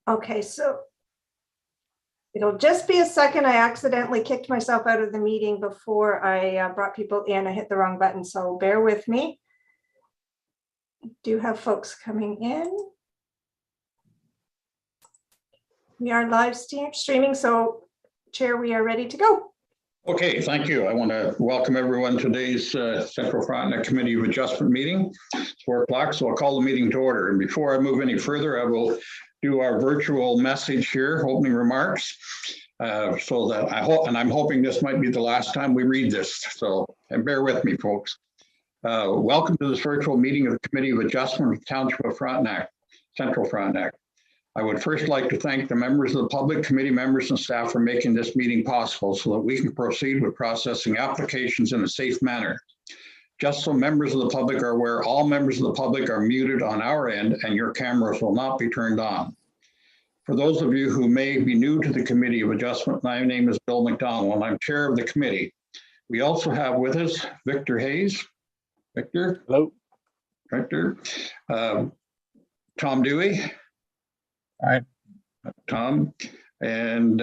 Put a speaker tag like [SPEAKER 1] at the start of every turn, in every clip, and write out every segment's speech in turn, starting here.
[SPEAKER 1] Okay, so it'll just be a second. I accidentally kicked myself out of the meeting before I brought people in. I hit the wrong button, so bear with me. I do have folks coming in. We are live streaming, so Chair, we are ready to go.
[SPEAKER 2] Okay, thank you. I want to welcome everyone to today's Central Frontenac Committee of Adjustment meeting. It's 4 o'clock, so I'll call the meeting to order. And before I move any further, I will do our virtual message here, opening remarks. So that I'm hoping this might be the last time we read this. So, and bear with me, folks. Welcome to this virtual meeting of the Committee of Adjustment of the Township of Frontenac, Central Frontenac. I would first like to thank the members of the public, committee members and staff for making this meeting possible so that we can proceed with processing applications in a safe manner. Just so members of the public are aware, all members of the public are muted on our end and your cameras will not be turned on. For those of you who may be new to the Committee of Adjustment, my name is Bill McDonald and I'm chair of the committee. We also have with us Victor Hayes. Victor?
[SPEAKER 3] Hello.
[SPEAKER 2] Victor. Tom Dewey.
[SPEAKER 3] All right.
[SPEAKER 2] Tom and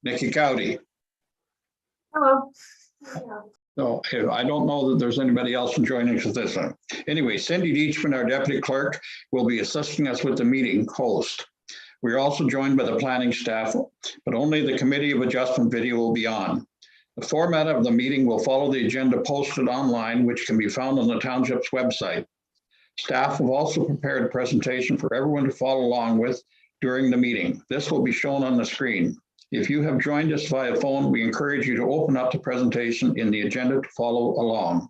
[SPEAKER 2] Nikki Cowdy.
[SPEAKER 1] Hello.
[SPEAKER 2] So I don't know that there's anybody else joining us this time. Anyway, Cindy Deachman, our deputy clerk, will be assisting us with the meeting host. We're also joined by the planning staff, but only the Committee of Adjustment video will be on. The format of the meeting will follow the agenda posted online, which can be found on the township's website. Staff have also prepared a presentation for everyone to follow along with during the meeting. This will be shown on the screen. If you have joined us via phone, we encourage you to open up the presentation in the agenda to follow along.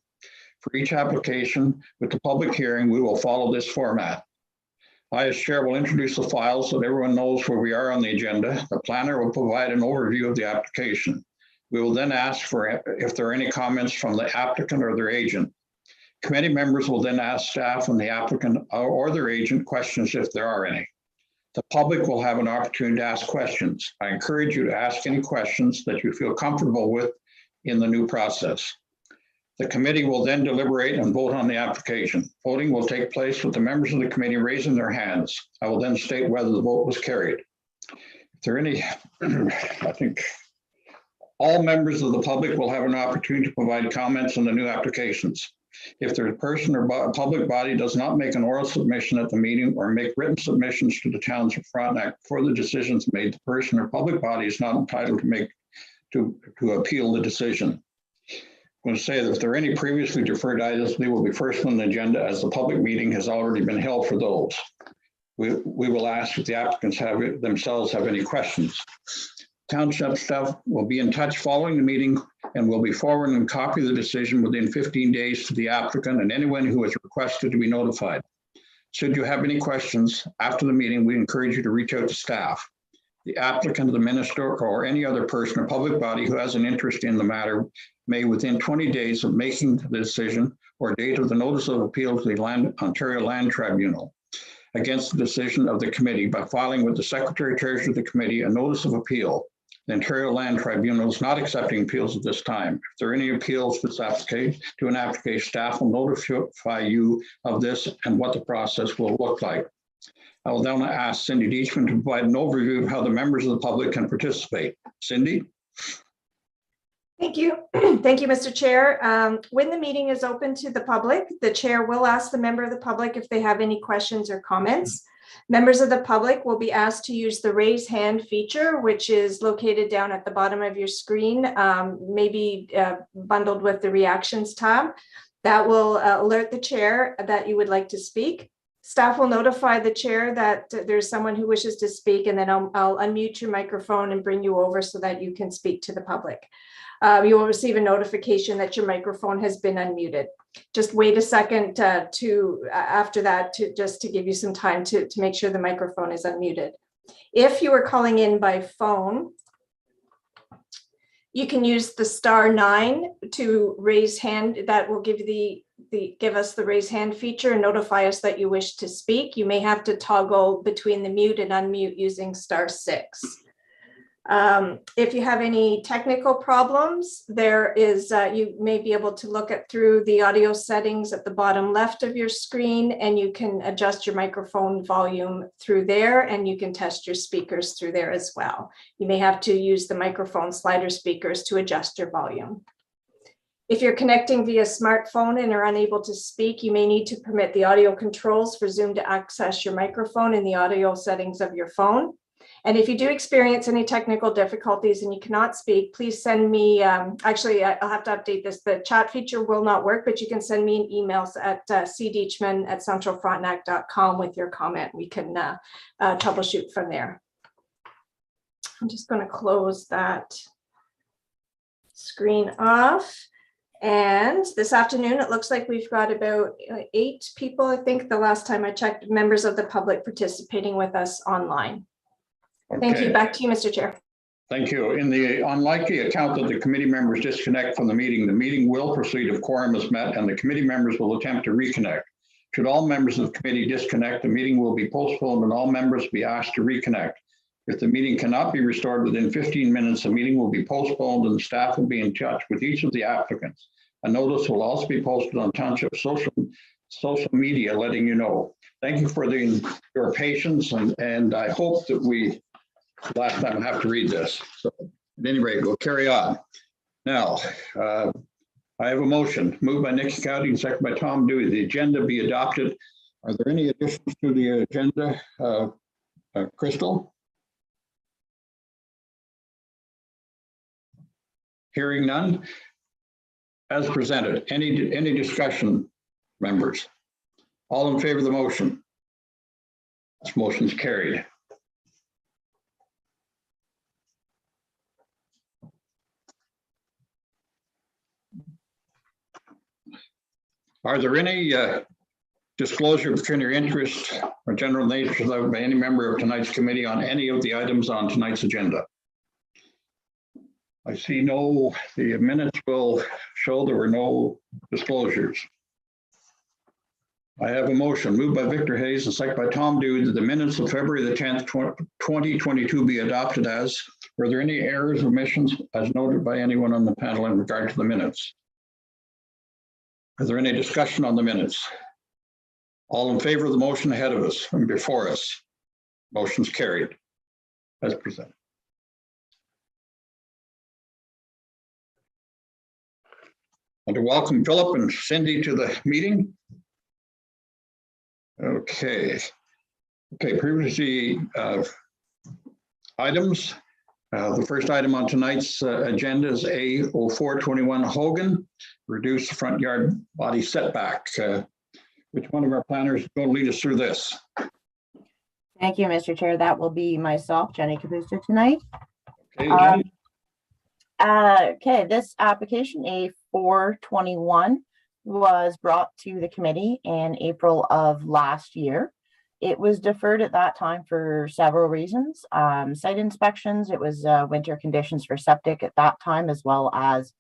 [SPEAKER 2] For each application with the public hearing, we will follow this format. I, as chair, will introduce the files so that everyone knows where we are on the agenda. The planner will provide an overview of the application. We will then ask for if there are any comments from the applicant or their agent. Committee members will then ask staff and the applicant or their agent questions if there are any. The public will have an opportunity to ask questions. I encourage you to ask any questions that you feel comfortable with in the new process. The committee will then deliberate and vote on the application. Voting will take place with the members of the committee raising their hands. I will then state whether the vote was carried. If there are any, I think all members of the public will have an opportunity to provide comments on the new applications. If the person or public body does not make an oral submission at the meeting or make written submissions to the Township of Frontenac for the decisions made, the person or public body is not entitled to appeal the decision. I'm going to say that if there are any previously deferred items, they will be first on the agenda as the public meeting has already been held for those. We will ask if the applicants themselves have any questions. Township staff will be in touch following the meeting and will be forwarding a copy of the decision within 15 days to the applicant and anyone who has requested to be notified. Should you have any questions after the meeting, we encourage you to reach out to staff. The applicant, the minister, or any other person or public body who has an interest in the matter may, within 20 days of making the decision or date of the notice of appeal to the Ontario Land Tribunal against the decision of the committee by filing with the Secretary Treasurer of the committee a notice of appeal. The Ontario Land Tribunal is not accepting appeals at this time. If there are any appeals to this application, staff will notify you of this and what the process will look like. I will then ask Cindy Deachman to provide an overview of how the members of the public can participate. Cindy?
[SPEAKER 1] Thank you. Thank you, Mr. Chair. When the meeting is open to the public, the chair will ask the member of the public if they have any questions or comments. Members of the public will be asked to use the raise hand feature, which is located down at the bottom of your screen, maybe bundled with the reactions tab. That will alert the chair that you would like to speak. Staff will notify the chair that there's someone who wishes to speak, and then I'll unmute your microphone and bring you over so that you can speak to the public. You will receive a notification that your microphone has been unmuted. Just wait a second after that just to give you some time to make sure the microphone is unmuted. If you are calling in by phone, you can use the *9 to raise hand. That will give give us the raise hand feature and notify us that you wish to speak. You may have to toggle between the mute and unmute using *6. If you have any technical problems, there is, you may be able to look at through the audio settings at the bottom left of your screen, and you can adjust your microphone volume through there, and you can test your speakers through there as well. You may have to use the microphone slider speakers to adjust your volume. If you're connecting via smartphone and are unable to speak, you may need to permit the audio controls for Zoom to access your microphone in the audio settings of your phone. And if you do experience any technical difficulties and you cannot speak, please send me, actually, I'll have to update this. The chat feature will not work, but you can send me an email at cdeachman@centralfrontenac.com with your comment. We can troubleshoot from there. I'm just going to close that screen off. And this afternoon, it looks like we've got about 8 people, I think, the last time I checked, members of the public participating with us online. Thank you. Back to you, Mr. Chair.
[SPEAKER 2] Thank you. In the unlikely account that the committee members disconnect from the meeting will proceed if quorum is met, and the committee members will attempt to reconnect. Should all members of the committee disconnect, the meeting will be postponed and all members be asked to reconnect. If the meeting cannot be restored within 15 minutes, the meeting will be postponed and the staff will be in touch with each of the applicants. A notice will also be posted on Township social media, letting you know. Thank you for your patience, and I hope that we last time I have to read this. So at any rate, we'll carry on. Now, I have a motion moved by Nick Scouty and second by Tom Dewey. The agenda be adopted. Are there any additions to the agenda? Crystal? Hearing none. As presented, any discussion, members? All in favor of the motion? This motion is carried. Are there any disclosure of pecuniary interest or general nature by any member of tonight's committee on any of the items on tonight's agenda? I see no, the minutes will show there were no disclosures. I have a motion moved by Victor Hayes and second by Tom Dewey that the minutes of February the 10th, 2022 be adopted as. Were there any errors or omissions as noted by anyone on the panel in regard to the minutes? Is there any discussion on the minutes? All in favor of the motion ahead of us and before us? Motion's carried as presented. And to welcome Philip and Cindy to the meeting. Okay, previously items. The first item on tonight's agenda is A0421 Hogan, reduce the front yard body setback. Which one of our planners is going to lead us through this?
[SPEAKER 4] Thank you, Mr. Chair. That will be myself, Jenny Kapusta, tonight.
[SPEAKER 2] Okay, Jenny.
[SPEAKER 4] Okay, this application A421 was brought to the committee in April of last year. It was deferred at that time for several reasons. Site inspections, it was winter conditions for septic at that time, as well as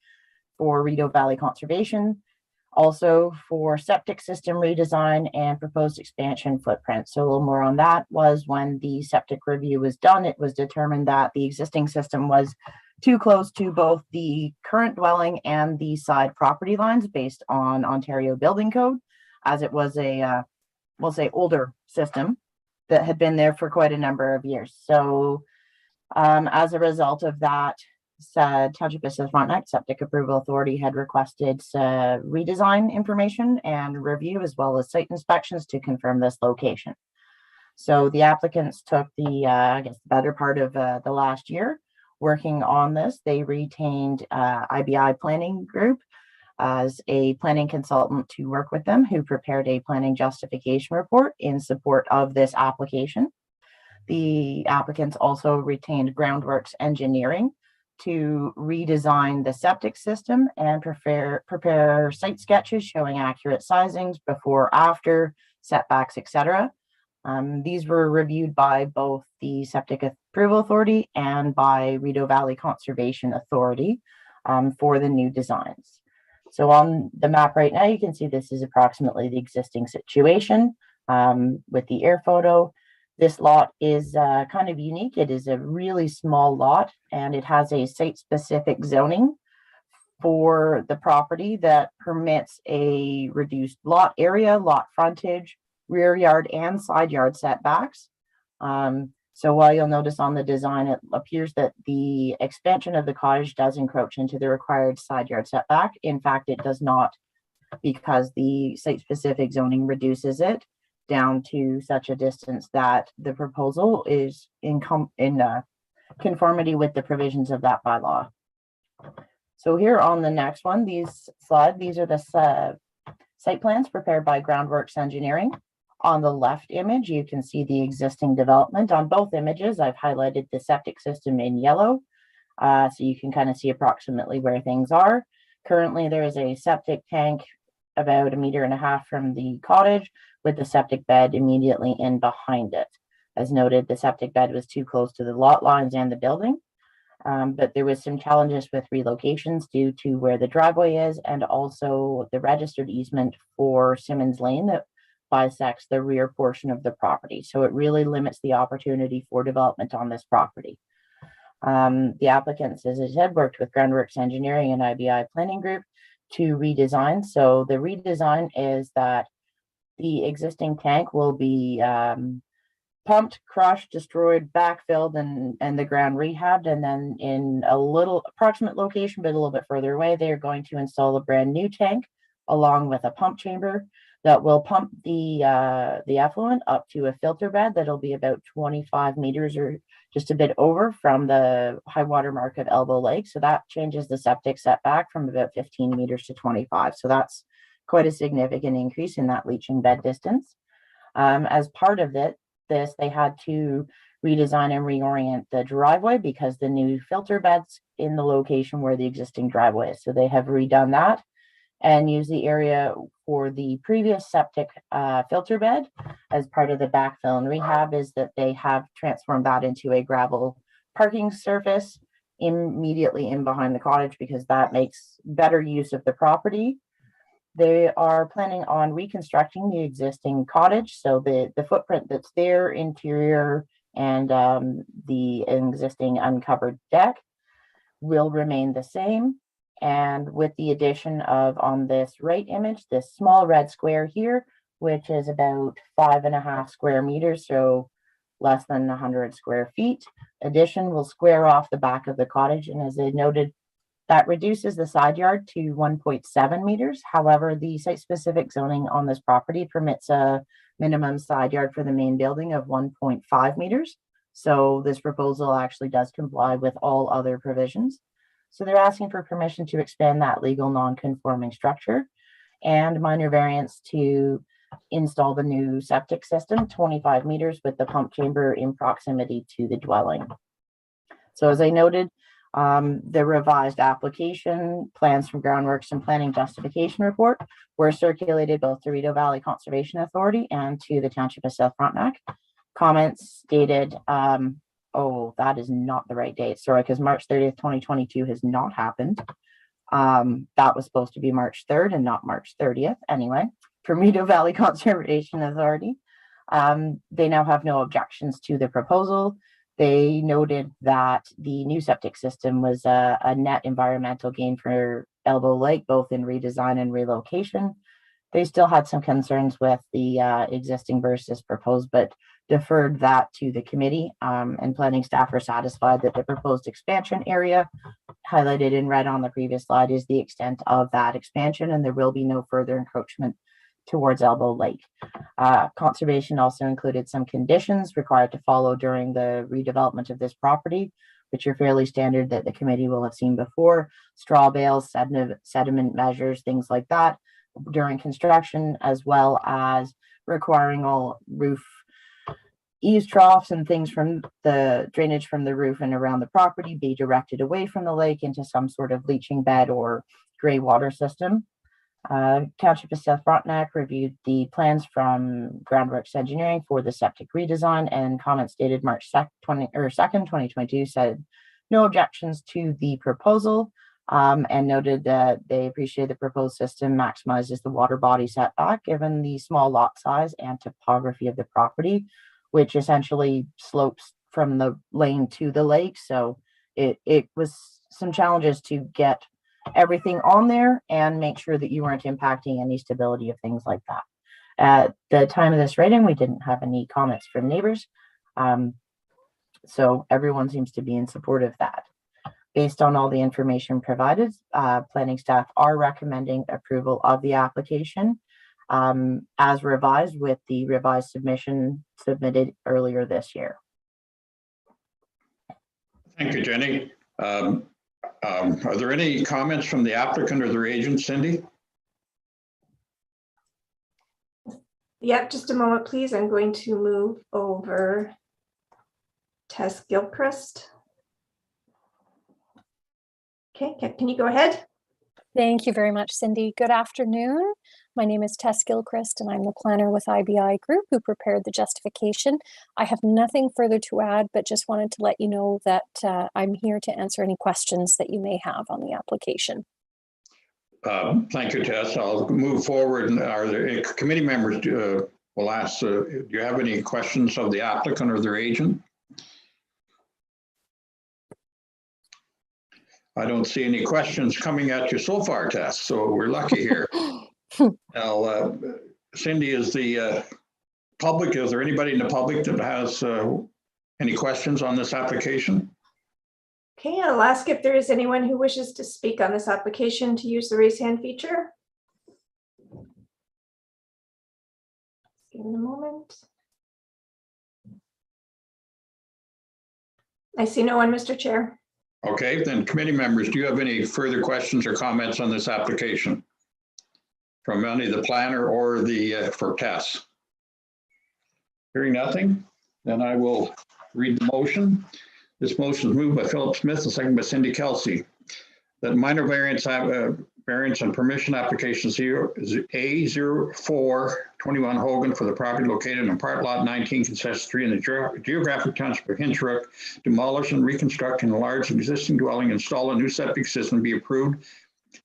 [SPEAKER 4] for Rideau Valley Conservation, also for septic system redesign and proposed expansion footprint. So a little more on that was when the septic review was done, it was determined that the existing system was too close to both the current dwelling and the side property lines based on Ontario Building Code, as it was a, we'll say, older system that had been there for quite a number of years. So as a result of that, Township of Frontenac Septic Approval Authority had requested redesign information and review, as well as site inspections to confirm this location. So the applicants took the, I guess, the better part of the last year working on this. They retained IBI Planning Group as a planning consultant to work with them, who prepared a planning justification report in support of this application. The applicants also retained Groundworks Engineering to redesign the septic system and prepare site sketches showing accurate sizings before, after, setbacks, etc. These were reviewed by both the Septic Approval Authority and by Rideau Valley Conservation Authority for the new designs. So on the map right now, you can see this is approximately the existing situation with the air photo. This lot is kind of unique. It is a really small lot, and it has a site-specific zoning for the property that permits a reduced lot area, lot frontage, rear yard and side yard setbacks. So while you'll notice on the design, it appears that the expansion of the cottage does encroach into the required side yard setback. In fact, it does not, because the site-specific zoning reduces it down to such a distance that the proposal is in conformity with the provisions of that bylaw. So here on the next one, these are the site plans prepared by Groundworks Engineering. On the left image, you can see the existing development. On both images, I've highlighted the septic system in yellow, so you can kind of see approximately where things are. Currently, there is a septic tank about 1.5 meters from the cottage, with the septic bed immediately in behind it. As noted, the septic bed was too close to the lot lines and the building. But there was some challenges with relocations due to where the driveway is, and also the registered easement for Simmons Lane that bisects the rear portion of the property. So it really limits the opportunity for development on this property. The applicants, as I said, worked with Groundworks Engineering and IBI Planning Group to redesign. So the redesign is that the existing tank will be pumped, crushed, destroyed, backfilled, and the ground rehabbed. And then in a little approximate location, but a little bit further away, they're going to install a brand new tank along with a pump chamber that will pump the effluent up to a filter bed that'll be about 25 meters or just a bit over from the high water mark of Elbow Lake. So that changes the septic setback from about 15 meters to 25. So that's quite a significant increase in that leaching bed distance. As part of this, they had to redesign and reorient the driveway because the new filter bed's in the location where the existing driveway is. So they have redone that and used the area for the previous septic filter bed as part of the backfill and rehab. Is that they have transformed that into a gravel parking surface immediately in behind the cottage, because that makes better use of the property. They are planning on reconstructing the existing cottage. So the footprint that's there, interior, and the existing uncovered deck will remain the same. And with the addition of, on this right image, this small red square here, which is about 5.5 square meters, so less than 100 square feet. Addition will square off the back of the cottage. And as I noted, that reduces the side yard to 1.7 meters. However, the site-specific zoning on this property permits a minimum side yard for the main building of 1.5 meters. So this proposal actually does comply with all other provisions. So they're asking for permission to expand that legal non-conforming structure and minor variance to install the new septic system, 25 meters, with the pump chamber in proximity to the dwelling. So as I noted, the revised application, plans from Groundworks, and planning justification report were circulated both to Rideau Valley Conservation Authority and to the Township of South Frontenac. Comments dated, oh, that is not the right date. Sorry, because March 30th, 2022 has not happened. That was supposed to be March 3rd and not March 30th. Anyway, from Rideau Valley Conservation Authority, they now have no objections to the proposal. They noted that the new septic system was a net environmental gain for Elbow Lake, both in redesign and relocation. They still had some concerns with the existing versus proposed, but deferred that to the committee, and planning staff are satisfied that the proposed expansion area highlighted in red on the previous slide is the extent of that expansion, and there will be no further encroachment towards Elbow Lake. Conservation also included some conditions required to follow during the redevelopment of this property, which are fairly standard that the committee will have seen before: straw bales, sediment measures, things like that during construction, as well as requiring all roof eaves troughs and things from the drainage from the roof and around the property be directed away from the lake into some sort of leaching bed or gray water system. Township of South Frontenac reviewed the plans from Groundworks Engineering for the septic redesign, and comments dated March 2nd, 2022 said no objections to the proposal, and noted that they appreciate the proposed system maximizes the water body setback given the small lot size and topography of the property, which essentially slopes from the lane to the lake. So it was some challenges to get everything on there and make sure that you weren't impacting any stability of things like that. At the time of this writing, we didn't have any comments from neighbors. So everyone seems to be in support of that. Based on all the information provided, planning staff are recommending approval of the application as revised with the revised submission submitted earlier this year.
[SPEAKER 2] Thank you, Jenny. Are there any comments from the applicant or their agent, Cindy?
[SPEAKER 1] Yep, just a moment, please. I'm going to move over Tess Gilchrist. Okay, can you go ahead?
[SPEAKER 5] Thank you very much, Cindy. Good afternoon. My name is Tess Gilchrist, and I'm the planner with IBI Group who prepared the justification. I have nothing further to add, but just wanted to let you know that I'm here to answer any questions that you may have on the application.
[SPEAKER 2] Thank you, Tess. I'll move forward. Are there committee members will ask, do you have any questions of the applicant or their agent? I don't see any questions coming at you so far, Tess, so we're lucky here. Now, Cindy, is the public, is there anybody in the public that has any questions on this application?
[SPEAKER 1] Okay, I'll ask if there is anyone who wishes to speak on this application to use the raise hand feature. Give it a moment. I see no one, Mr. Chair.
[SPEAKER 2] Okay, then committee members, do you have any further questions or comments on this application from any of the planner or the for Tess? Hearing nothing, then I will read the motion. This motion is moved by Philip Smith and seconded by Cindy Kelsey. That minor variance and permission application A0421 Hogan for the property located in part lot 19 Concession Street in the geographic township of Hinchrook, demolish and reconstruct an enlarged existing dwelling, install a new septic system, be approved,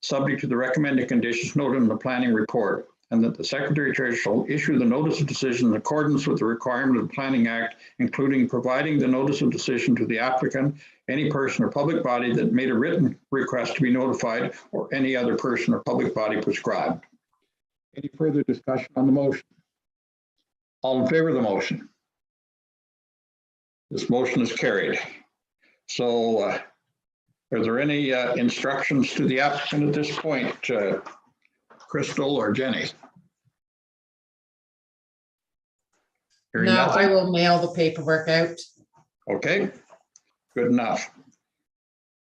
[SPEAKER 2] subject to the recommended conditions noted in the planning report, and that the Secretary Treasurer shall issue the notice of decision in accordance with the requirement of the Planning Act, including providing the notice of decision to the applicant, any person or public body that made a written request to be notified, or any other person or public body prescribed. Any further discussion on the motion? All in favor of the motion? This motion is carried. So are there any instructions to the applicant at this point, Crystal or Jenny? Hearing
[SPEAKER 6] No,
[SPEAKER 2] nothing?
[SPEAKER 6] I will mail the paperwork out.
[SPEAKER 2] Okay, good enough.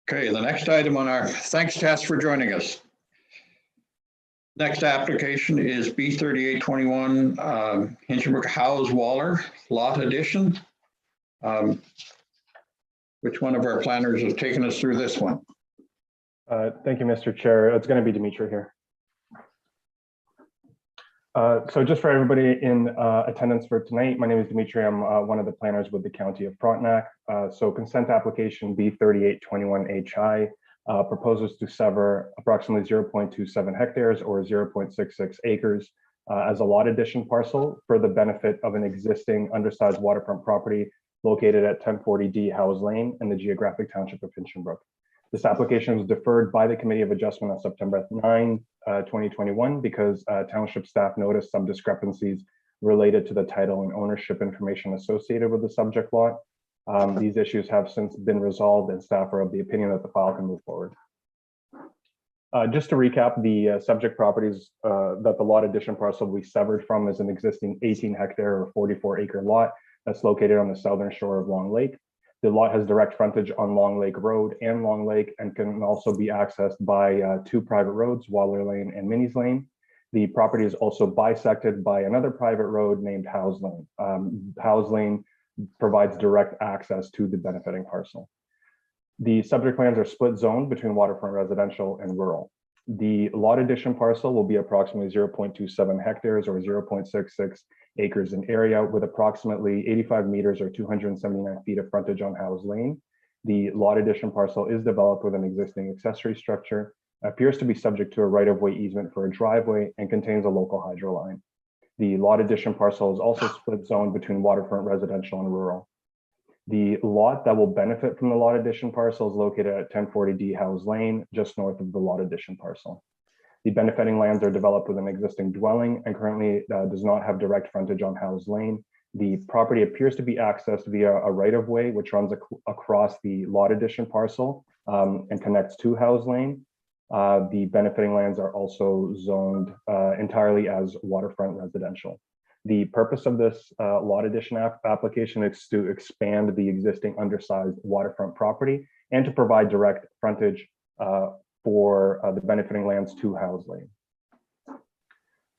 [SPEAKER 2] Okay, the next item on our, thanks Tess for joining us. Next application is B3821 Hinchinbrook House Waller Lot Addition. Which one of our planners has taken us through this one?
[SPEAKER 3] Thank you, Mr. Chair. It's going to be Dimitri here. So just for everybody in attendance for tonight, my name is Dimitri. I'm one of the planners with the County of Frontenac. So consent application B3821HI proposes to sever approximately 0.27 hectares or 0.66 acres as a lot addition parcel for the benefit of an existing undersized waterfront property located at 1040D Howes Lane in the geographic township of Hinchinbrook. This application was deferred by the Committee of Adjustment on September 9, 2021, because township staff noticed some discrepancies related to the title and ownership information associated with the subject lot. These issues have since been resolved, and staff are of the opinion that the file can move forward. Just to recap, the subject properties that the lot addition parcel will be severed from is an existing 18 hectare or 44 acre lot that's located on the southern shore of Long Lake. The lot has direct frontage on Long Lake Road and Long Lake and can also be accessed by two private roads, Waller Lane and Minnie's Lane. The property is also bisected by another private road named Howes Lane. Howes Lane provides direct access to the benefiting parcel. The subject lands are split zoned between waterfront residential and rural. The lot addition parcel will be approximately 0.27 hectares or 0.66 acres in area with approximately 85 meters or 279 feet of frontage on Howes Lane. The lot addition parcel is developed with an existing accessory structure, appears to be subject to a right-of-way easement for a driveway, and contains a local hydro line. The lot addition parcel is also split zone between waterfront residential and rural. The lot that will benefit from the lot addition parcel is located at 1040D Howes Lane, just north of the lot addition parcel. The benefiting lands are developed with an existing dwelling and currently does not have direct frontage on Howes Lane. The property appears to be accessed via a right-of-way, which runs across the lot addition parcel and connects to Howes Lane. The benefiting lands are also zoned entirely as waterfront residential. The purpose of this lot addition application is to expand the existing undersized waterfront property and to provide direct frontage for the benefiting lands to Howes Lane.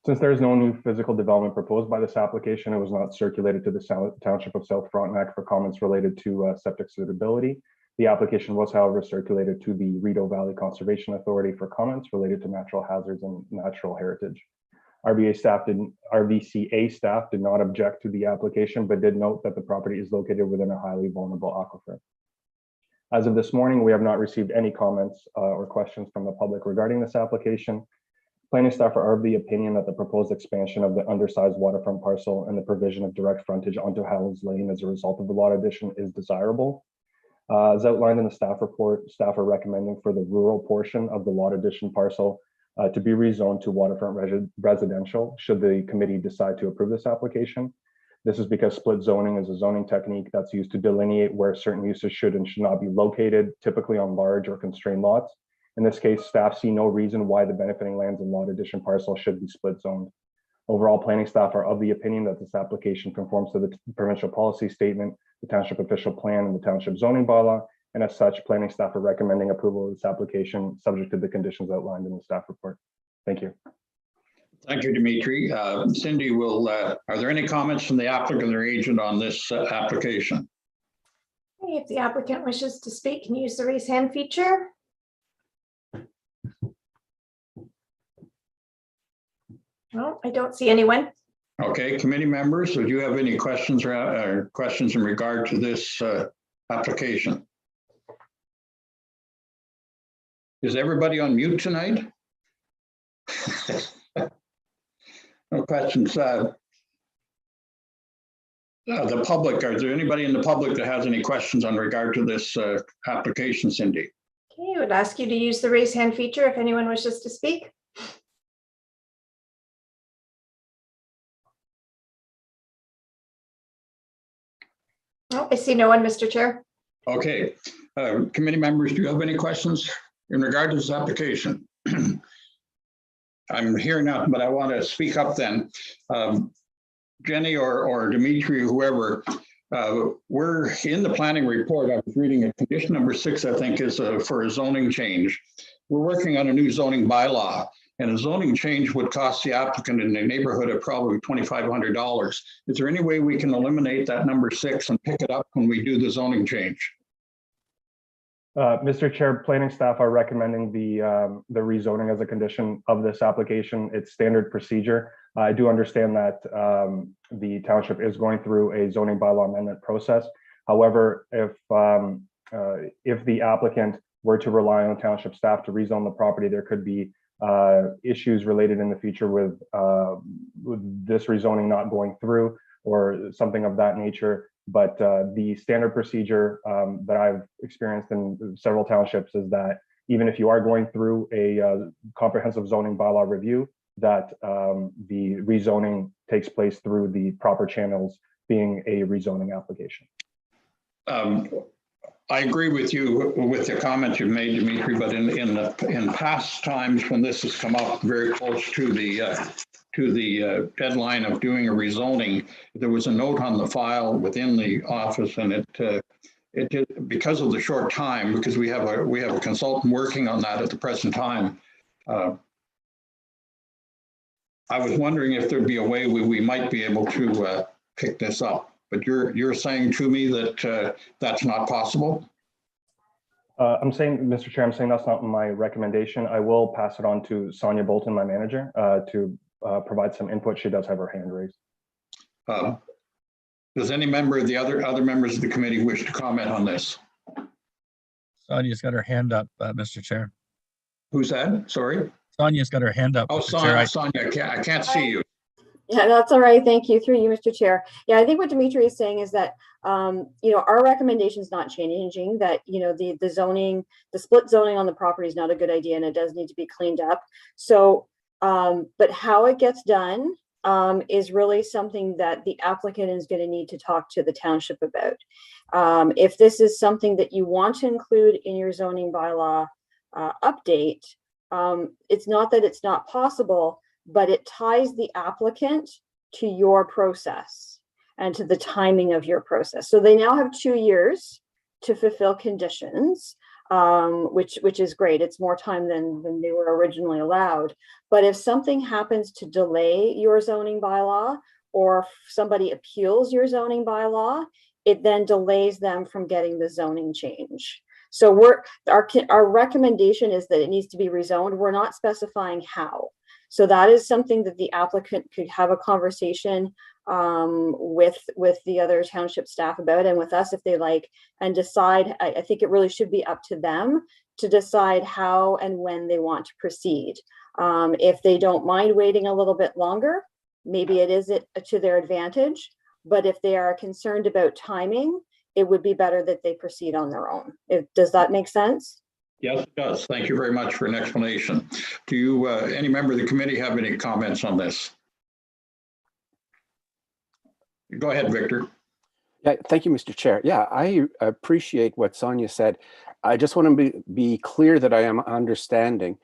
[SPEAKER 3] Since there is no new physical development proposed by this application, it was not circulated to the Township of South Frontenac for comments related to septic suitability. The application was, however, circulated to the Rideau Valley Conservation Authority for comments related to natural hazards and natural heritage. RVCA staff did not object to the application, but did note that the property is located within a highly vulnerable aquifer. As of this morning, we have not received any comments or questions from the public regarding this application. Planning staff are of the opinion that the proposed expansion of the undersized waterfront parcel and the provision of direct frontage onto Howes Lane as a result of the lot addition is desirable. As outlined in the staff report, staff are recommending for the rural portion of the lot addition parcel to be rezoned to waterfront residential should the committee decide to approve this application. This is because split zoning is a zoning technique that's used to delineate where certain uses should and should not be located, typically on large or constrained lots. In this case, staff see no reason why the benefiting lands and lot addition parcel should be split zoned. Overall, planning staff are of the opinion that this application conforms to the provincial policy statement, the township official plan, and the township zoning bylaw. And as such, planning staff are recommending approval of this application subject to the conditions outlined in the staff report. Thank you.
[SPEAKER 2] Thank you, Dimitri. Cindy, are there any comments from the applicant or agent on this application?
[SPEAKER 1] If the applicant wishes to speak, can you use the raise hand feature? No, I don't see anyone.
[SPEAKER 2] Okay, committee members, do you have any questions or questions in regard to this application? Is everybody on mute tonight? No questions. The public, is there anybody in the public that has any questions on regard to this application, Cindy?
[SPEAKER 1] Okay, I would ask you to use the raise hand feature if anyone wishes to speak. Oh, I see no one, Mr. Chair.
[SPEAKER 2] Okay, committee members, do you have any questions in regard to this application? I'm here now, but I want to speak up then. Jenny or Dimitri, whoever, we're in the planning report. I was reading it. Condition number 6, I think, is for a zoning change. We're working on a new zoning bylaw, and a zoning change would cost the applicant in the neighborhood of probably $2,500. Is there any way we can eliminate that number 6 and pick it up when we do the zoning change?
[SPEAKER 3] Mr. Chair, planning staff are recommending the rezoning as a condition of this application. It's standard procedure. I do understand that the township is going through a zoning bylaw amendment process. However, if the applicant were to rely on township staff to rezone the property, there could be issues related in the future with this rezoning not going through or something of that nature. But the standard procedure that I've experienced in several townships is that even if you are going through a comprehensive zoning bylaw review, that the rezoning takes place through the proper channels, being a rezoning application.
[SPEAKER 2] I agree with you with the comment you've made, Dimitri, but in past times when this has come up very close to the deadline of doing a rezoning, there was a note on the file within the office, and it because of the short time, because we have a consultant working on that at the present time. I was wondering if there'd be a way we might be able to pick this up. But you're saying to me that that's not possible?
[SPEAKER 3] I'm saying, Mr. Chair, I'm saying that's not my recommendation. I will pass it on to Sonia Bolton, my manager, to provide some input. She does have her hand raised. Does any member of the other members of the committee wish to comment on this?
[SPEAKER 7] Sonia's got her hand up, Mr. Chair.
[SPEAKER 2] Who's that? Sorry.
[SPEAKER 7] Sonia's got her hand up.
[SPEAKER 2] Oh,
[SPEAKER 7] Mr. Chair.
[SPEAKER 2] Sonia, I can't see you.
[SPEAKER 8] Yeah, that's all right. Thank you. Through you, Mr. Chair. Yeah, I think what Dimitri is saying is that, our recommendation is not changing, that, the zoning, the split zoning on the property is not a good idea and it does need to be cleaned up. So, but how it gets done is really something that the applicant is going to need to talk to the township about. If this is something that you want to include in your zoning bylaw update, it's not that it's not possible, but it ties the applicant to your process and to the timing of your process. So they now have 2 years to fulfill conditions, which is great. It's more time than they were originally allowed. But if something happens to delay your zoning bylaw, or if somebody appeals your zoning bylaw, it then delays them from getting the zoning change. So our recommendation is that it needs to be rezoned. We're not specifying how. So that is something that the applicant could have a conversation with the other township staff about, and with us if they like, and decide. I think it really should be up to them to decide how and when they want to proceed. If they don't mind waiting a little bit longer, maybe it is to their advantage. But if they are concerned about timing, it would be better that they proceed on their own. Does that make sense?
[SPEAKER 2] Yes, it does. Thank you very much for an explanation. Do you, any member of the committee have any comments on this? Go ahead, Victor.
[SPEAKER 9] Yeah, thank you, Mr. Chair. Yeah, I appreciate what Sonia said. I just want to be clear that I am understanding.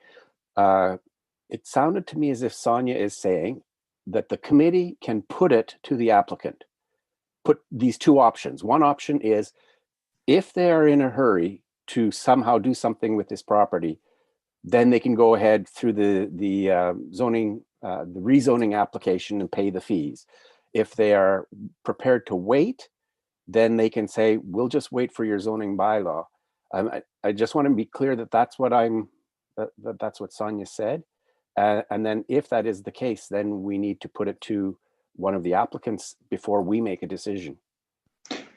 [SPEAKER 9] It sounded to me as if Sonia is saying that the committee can put it to the applicant, put these two options. One option is if they are in a hurry to somehow do something with this property, then they can go ahead through the zoning, the rezoning application and pay the fees. If they are prepared to wait, then they can say, we'll just wait for your zoning bylaw. I just want to be clear that that's what that's what Sonia said. And then if that is the case, then we need to put it to one of the applicants before we make a decision.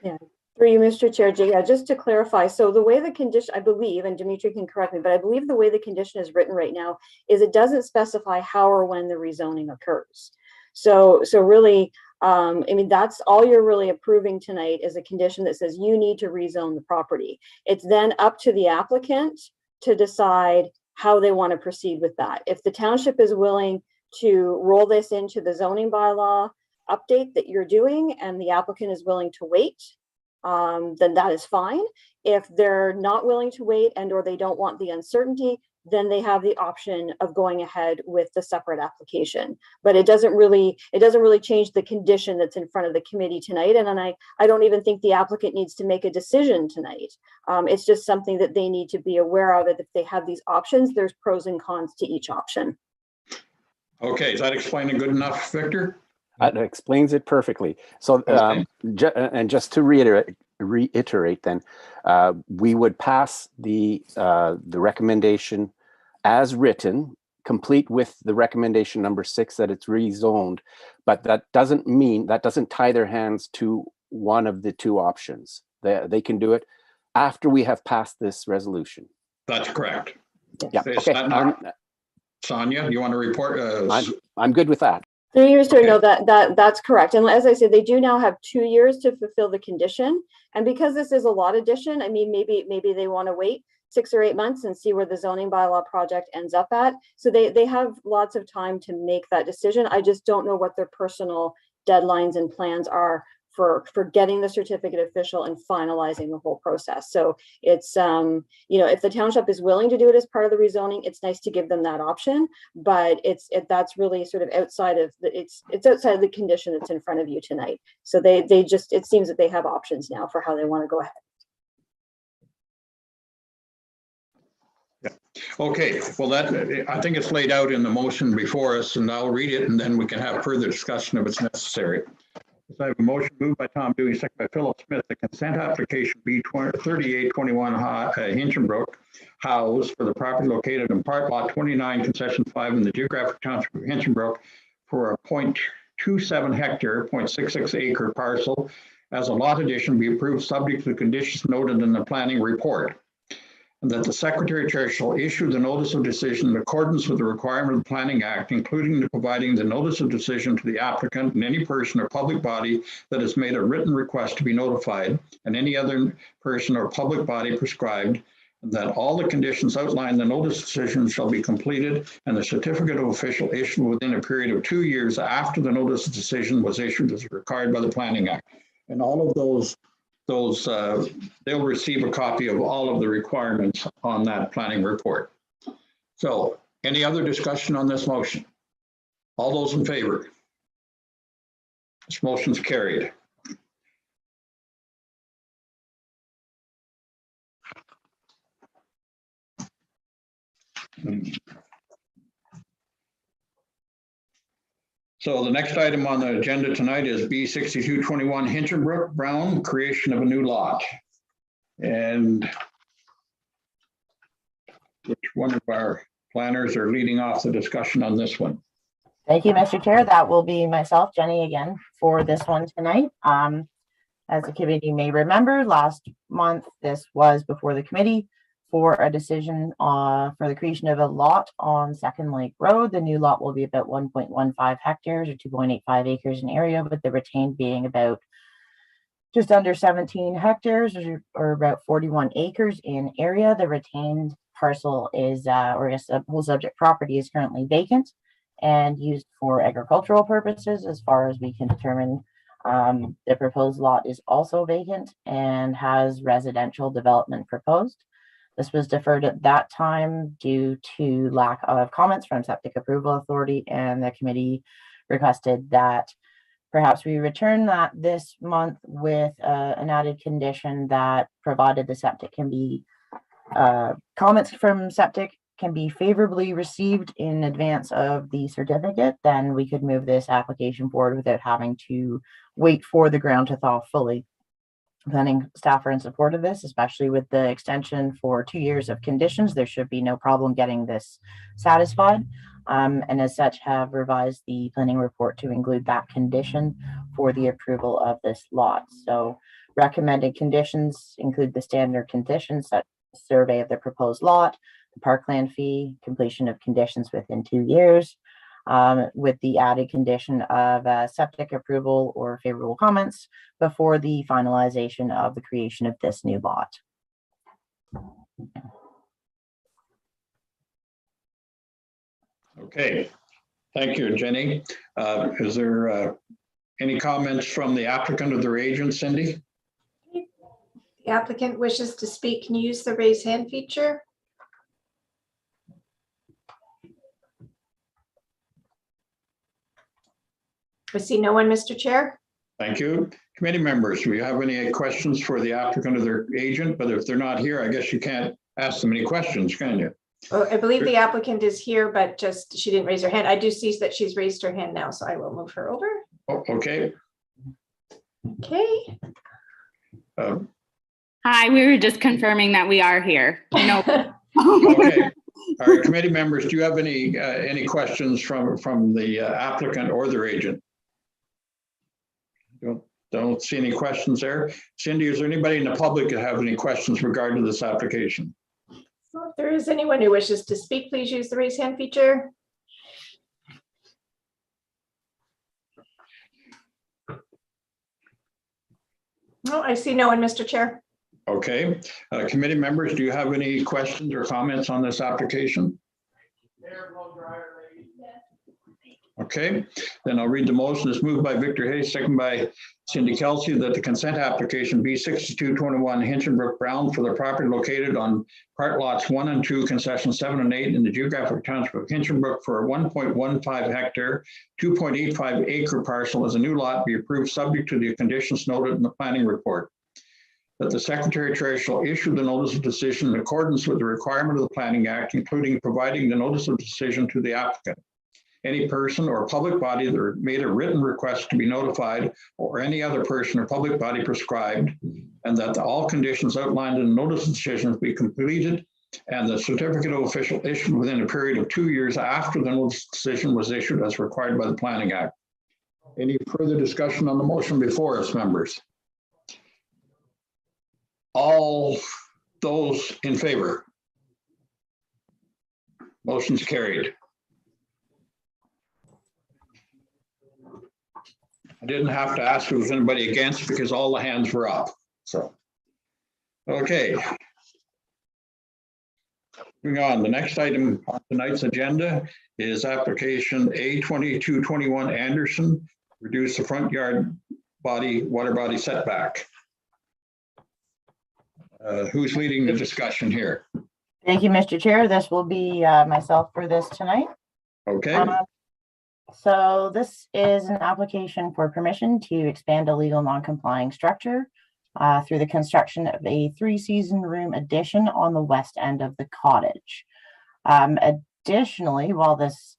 [SPEAKER 8] Yeah. Through you, Mr. Chair, yeah, just to clarify, so the way the condition, I believe, and Dimitri can correct me, but I believe the way the condition is written right now is it doesn't specify how or when the rezoning occurs. So really, I mean, that's all you're really approving tonight is a condition that says you need to rezone the property. It's then up to the applicant to decide how they want to proceed with that. If the township is willing to roll this into the zoning bylaw update that you're doing and the applicant is willing to wait, then that is fine. If they're not willing to wait and or they don't want the uncertainty, then they have the option of going ahead with the separate application. But it doesn't really change the condition that's in front of the committee tonight. And then I don't even think the applicant needs to make a decision tonight. It's just something that they need to be aware of, that if they have these options, there's pros and cons to each option.
[SPEAKER 2] Okay, is that explaining good enough, Victor?
[SPEAKER 9] That explains it perfectly. So,
[SPEAKER 2] Okay.
[SPEAKER 9] And just to reiterate then, we would pass the recommendation as written, complete with the recommendation number 6 that it's rezoned, but that doesn't tie their hands to one of the two options. They can do it after we have passed this resolution.
[SPEAKER 2] That's correct.
[SPEAKER 9] Yeah.
[SPEAKER 2] Is
[SPEAKER 9] Okay.
[SPEAKER 2] that not, Sonia, you want to report?
[SPEAKER 9] I'm good with that.
[SPEAKER 8] 3 years to know that's correct. And as I said, they do now have 2 years to fulfill the condition. And because this is a lot addition, I mean, maybe they want to wait 6 or 8 months and see where the zoning bylaw project ends up at. So they have lots of time to make that decision. I just don't know what their personal deadlines and plans are for getting the certificate official and finalizing the whole process. So it's, if the township is willing to do it as part of the rezoning, it's nice to give them that option, but that's really sort of outside of it's outside of the condition that's in front of you tonight. So they just, it seems that they have options now for how they want to go ahead.
[SPEAKER 2] Okay, well, that I think it's laid out in the motion before us, and I'll read it and then we can have further discussion if it's necessary. So I have a motion moved by Tom Dewey, second by Philip Smith. The consent application B 3821 Hinchinbrook House for the property located in Part Lot 29, Concession 5 in the geographic township of Hinchinbrook for a 0.27 hectare, 0.66 acre parcel as a lot addition be approved subject to the conditions noted in the planning report. and that the Secretary Chair shall issue the notice of decision in accordance with the requirement of the Planning Act, including providing the notice of decision to the applicant and any person or public body that has made a written request to be notified, and any other person or public body prescribed, and that all the conditions outlined in the notice of decision shall be completed and the certificate of official issued within a period of 2 years after the notice of decision was issued as required by the Planning Act. And all of those they'll receive a copy of all of the requirements on that planning report. So any other discussion on this motion? All those in favor? This motion's carried. So the next item on the agenda tonight is B 6221 Hinchinbrook Brown, creation of a new lot. And which one of our planners are leading off the discussion on this one?
[SPEAKER 4] Thank you, Mr. Chair. That will be myself, Jenny, again for this one tonight. As the committee may remember, last month this was before the committee for a decision for the creation of a lot on Second Lake Road. The new lot will be about 1.15 hectares or 2.85 acres in area, with the retained being about just under 17 hectares or about 41 acres in area. The retained parcel is, or I guess the whole subject property is currently vacant and used for agricultural purposes. As far as we can determine, the proposed lot is also vacant and has residential development proposed. This was deferred at that time due to lack of comments from Septic Approval Authority, and the committee requested that perhaps we return that this month with an added condition that provided the septic can be, comments from septic can be favorably received in advance of the certificate, then we could move this application forward without having to wait for the ground to thaw fully. Planning staff are in support of this, especially with the extension for 2 years of conditions. There should be no problem getting this satisfied, and as such have revised the planning report to include that condition for the approval of this lot. So recommended conditions include the standard conditions, such as survey of the proposed lot, the parkland fee, completion of conditions within 2 years, with the added condition of septic approval or favorable comments before the finalization of the creation of this new lot.
[SPEAKER 2] Okay, thank you, Jenny. Is there any comments from the applicant or their agent, Cindy?
[SPEAKER 1] The applicant wishes to speak. Can you use the raise hand feature? I see no one, Mr. Chair.
[SPEAKER 2] Thank you. Committee members, do you have any questions for the applicant or their agent? But if they're not here, I guess you can't ask them any questions, can you?
[SPEAKER 1] Well, I believe the applicant is here, but just she didn't raise her hand. I do see that she's raised her hand now, so I will move her over.
[SPEAKER 2] Oh, okay.
[SPEAKER 1] Okay.
[SPEAKER 10] Hi, we were just confirming that we are here. No.
[SPEAKER 2] Okay. All right, committee members, do you have any questions from the applicant or their agent? Don't see any questions there. Cindy, is there anybody in the public that have any questions regarding this application?
[SPEAKER 1] So if there is anyone who wishes to speak, please use the raise hand feature. No, I see no one, Mr. Chair.
[SPEAKER 2] Okay, committee members, do you have any questions or comments on this application? Okay, then I'll read the motion. It's moved by Victor Hayes, second by Cindy Kelsey, that the consent application B 6221 Hinchinbrook Brown for the property located on part lots 1 and 2, concession 7 and 8 in the geographic township of Hinchinbrook for a 1.15 hectare, 2.85 acre parcel as a new lot be approved subject to the conditions noted in the planning report. That the Secretary Chair shall issue the notice of decision in accordance with the requirement of the Planning Act, including providing the notice of decision to the applicant. Any person or public body that made a written request to be notified, or any other person or public body prescribed, and that all conditions outlined in the notice of decision be completed, and the certificate of official issued within a period of 2 years after the notice of decision was issued as required by the Planning Act. Any further discussion on the motion before us, members? All those in favor, Motion's carried. I didn't have to ask if there was anybody against because all the hands were up. So, okay. Moving on, the next item on tonight's agenda is application A2221 Anderson, reduce the front yard water body setback. Who's leading the discussion here?
[SPEAKER 4] Thank you, Mr. Chair. This will be myself for this tonight.
[SPEAKER 2] Okay.
[SPEAKER 4] So this is an application for permission to expand a legal non-complying structure through the construction of a 3-season room addition on the west end of the cottage. Additionally, while this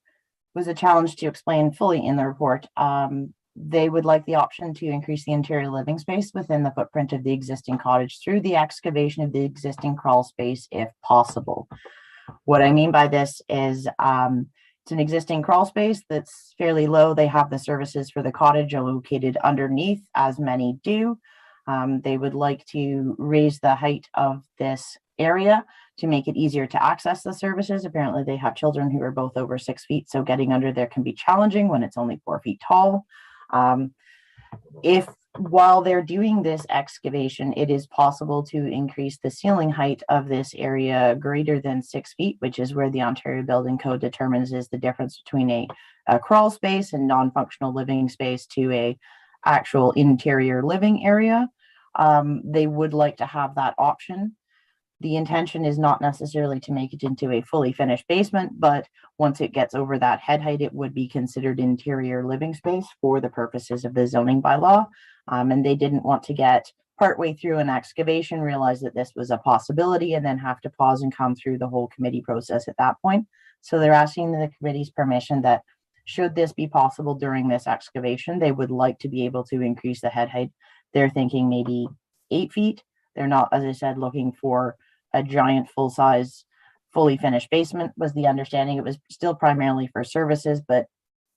[SPEAKER 4] was a challenge to explain fully in the report, they would like the option to increase the interior living space within the footprint of the existing cottage through the excavation of the existing crawl space if possible. What I mean by this is it's an existing crawl space that's fairly low. They have the services for the cottage located underneath, as many do. They would like to raise the height of this area to make it easier to access the services. Apparently they have children who are both over 6 feet, so getting under there can be challenging when it's only 4 feet tall. If while they're doing this excavation, it is possible to increase the ceiling height of this area greater than 6 feet, which is where the Ontario Building Code determines is the difference between a crawl space and non-functional living space to a actual interior living area. They would like to have that option. The intention is not necessarily to make it into a fully finished basement, but once it gets over that head height, it would be considered interior living space for the purposes of the zoning bylaw. And they didn't want to get partway through an excavation, realize that this was a possibility, and then have to pause and come through the whole committee process at that point. So they're asking the committee's permission that should this be possible during this excavation, they would like to be able to increase the head height. They're thinking maybe 8 feet. They're not, as I said, looking for a giant full-size, fully finished basement was the understanding. It was still primarily for services, but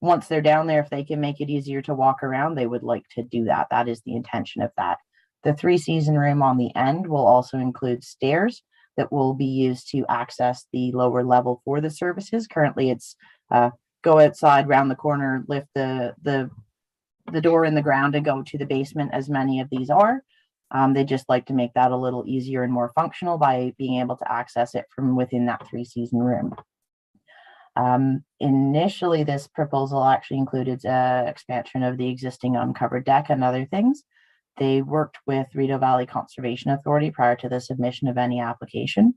[SPEAKER 4] once they're down there, if they can make it easier to walk around, they would like to do that. That is the intention of that. The 3-season room on the end will also include stairs that will be used to access the lower level for the services. Currently, it's go outside, round the corner, lift the door in the ground and go to the basement, as many of these are. They just like to make that a little easier and more functional by being able to access it from within that 3-season room. Initially, this proposal actually included expansion of the existing uncovered deck and other things. They worked with Rideau Valley Conservation Authority prior to the submission of any application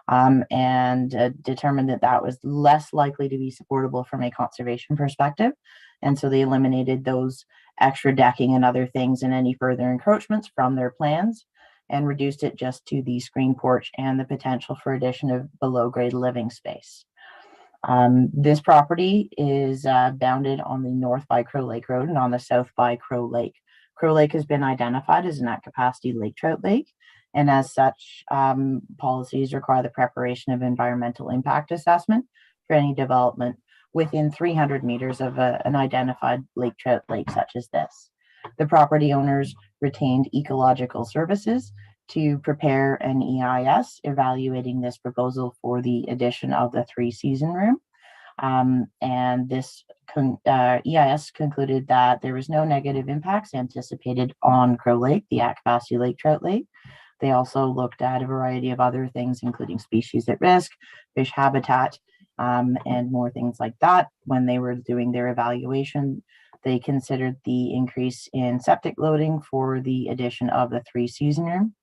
[SPEAKER 4] and determined that that was less likely to be supportable from a conservation perspective. And so they eliminated those extra decking and other things and any further encroachments from their plans and reduced it just to the screen porch and the potential for addition of below grade living space. This property is bounded on the north by Crow Lake Road and on the south by Crow Lake. Crow Lake has been identified as an at-capacity lake trout lake, and as such, policies require the preparation of environmental impact assessment for any development within 300 meters of an identified lake trout lake such as this. The property owners retained ecological services to prepare an EIS evaluating this proposal for the addition of the 3-season room. And this EIS concluded that there was no negative impacts anticipated on Crow Lake, the at-capacity lake trout lake. They also looked at a variety of other things, including species at risk, fish habitat, and more things like that. When they were doing their evaluation, they considered the increase in septic loading for the addition of the 3-season room.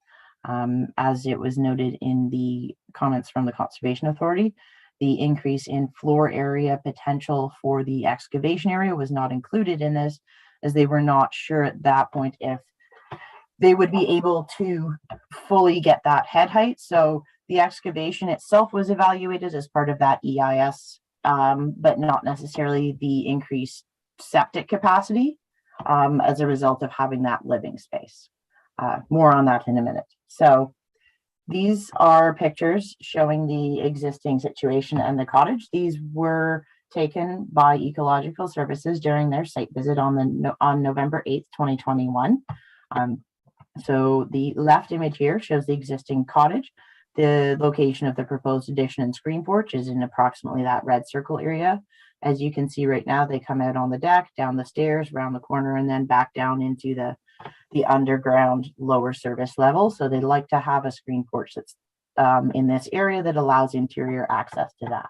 [SPEAKER 4] As it was noted in the comments from the Conservation Authority, the increase in floor area potential for the excavation area was not included in this, as they were not sure at that point if they would be able to fully get that head height. So the excavation itself was evaluated as part of that EIS, but not necessarily the increased septic capacity as a result of having that living space. More on that in a minute. So these are pictures showing the existing situation and the cottage. These were taken by Ecological Services during their site visit on November 8th, 2021. So the left image here shows the existing cottage. The location of the proposed addition and screen porch is in approximately that red circle area. As you can see right now, they come out on the deck, down the stairs, around the corner, and then back down into the underground lower service level. So they like to have a screen porch that's in this area that allows interior access to that.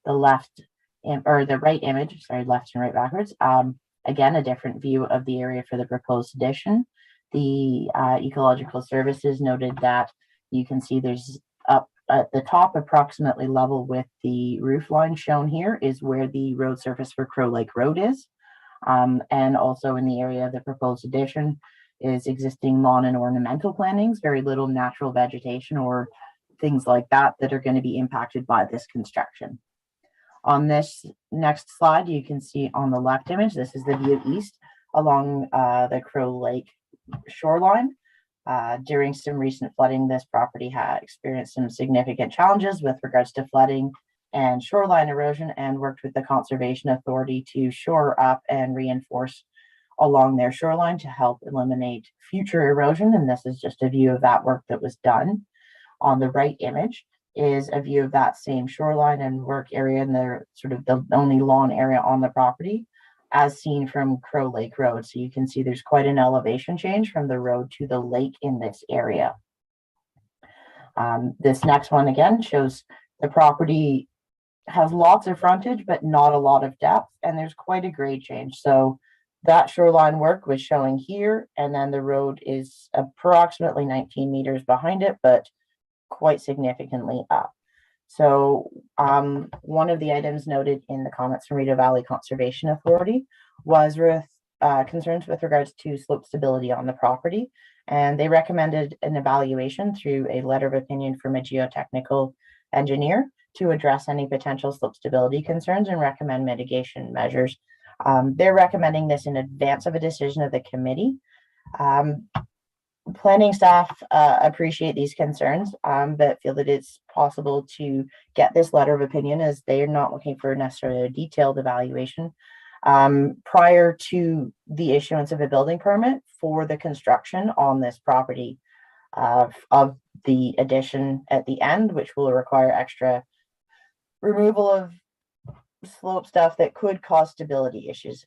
[SPEAKER 4] The right image, sorry, left and right backwards. Again, a different view of the area for the proposed addition. The ecological services noted that you can see there's up at the top, approximately level with the roof line shown here, is where the road surface for Crow Lake Road is. And also in the area of the proposed addition is existing lawn and ornamental plantings, very little natural vegetation or things like that that are going to be impacted by this construction. On this next slide, you can see on the left image, this is the view east along the Crow Lake shoreline. During some recent flooding, this property had experienced some significant challenges with regards to flooding and shoreline erosion, and worked with the Conservation Authority to shore up and reinforce along their shoreline to help eliminate future erosion. And this is just a view of that work that was done. On the right image is a view of that same shoreline and work area, and the sort of the only lawn area on the property as seen from Crow Lake Road. So you can see there's quite an elevation change from the road to the lake in this area. This next one again shows the property has lots of frontage, but not a lot of depth, and there's quite a grade change. So that shoreline work was showing here, and then the road is approximately 19 meters behind it, but quite significantly up. So one of the items noted in the comments from Rideau Valley Conservation Authority was with concerns with regards to slope stability on the property. And they recommended an evaluation through a letter of opinion from a geotechnical engineer to address any potential slope stability concerns and recommend mitigation measures. They're recommending this in advance of a decision of the committee. Planning staff appreciate these concerns, but feel that it's possible to get this letter of opinion, as they are not looking for necessarily a detailed evaluation prior to the issuance of a building permit for the construction on this property of the addition at the end, which will require extra removal of slope stuff that could cause stability issues.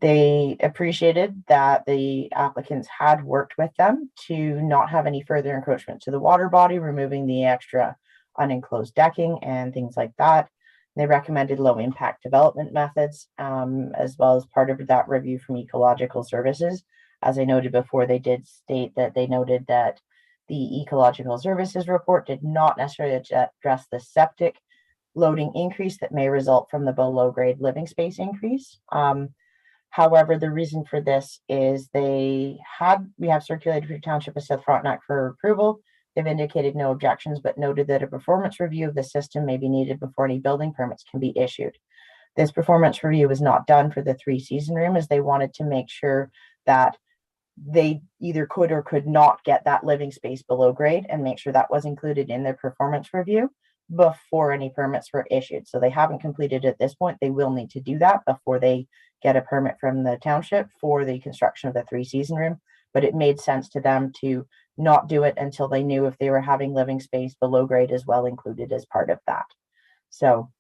[SPEAKER 4] They appreciated that the applicants had worked with them to not have any further encroachment to the water body, removing the extra unenclosed decking and things like that. They recommended low impact development methods, as well as part of that review from ecological services. As I noted before, they did state that they noted that the ecological services report did not necessarily address the septic loading increase that may result from the below grade living space increase. However, the reason for this is we have circulated for Township of South Frontenac for approval. They've indicated no objections, but noted that a performance review of the system may be needed before any building permits can be issued. This performance review was not done for the 3-season room, as they wanted to make sure that they either could or could not get that living space below grade, and make sure that was included in their performance review before any permits were issued. So they haven't completed at this point. They will need to do that before they get a permit from the township for the construction of the 3-season room. But it made sense to them to not do it until they knew if they were having living space below grade as well included as part of that. So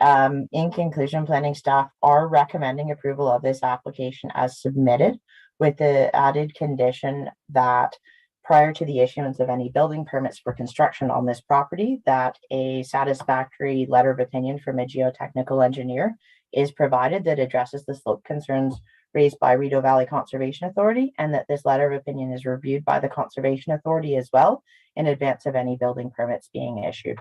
[SPEAKER 4] in conclusion, planning staff are recommending approval of this application as submitted, with the added condition that prior to the issuance of any building permits for construction on this property, that a satisfactory letter of opinion from a geotechnical engineer is provided that addresses the slope concerns raised by Rideau Valley Conservation Authority, and that this letter of opinion is reviewed by the Conservation Authority as well in advance of any building permits being issued.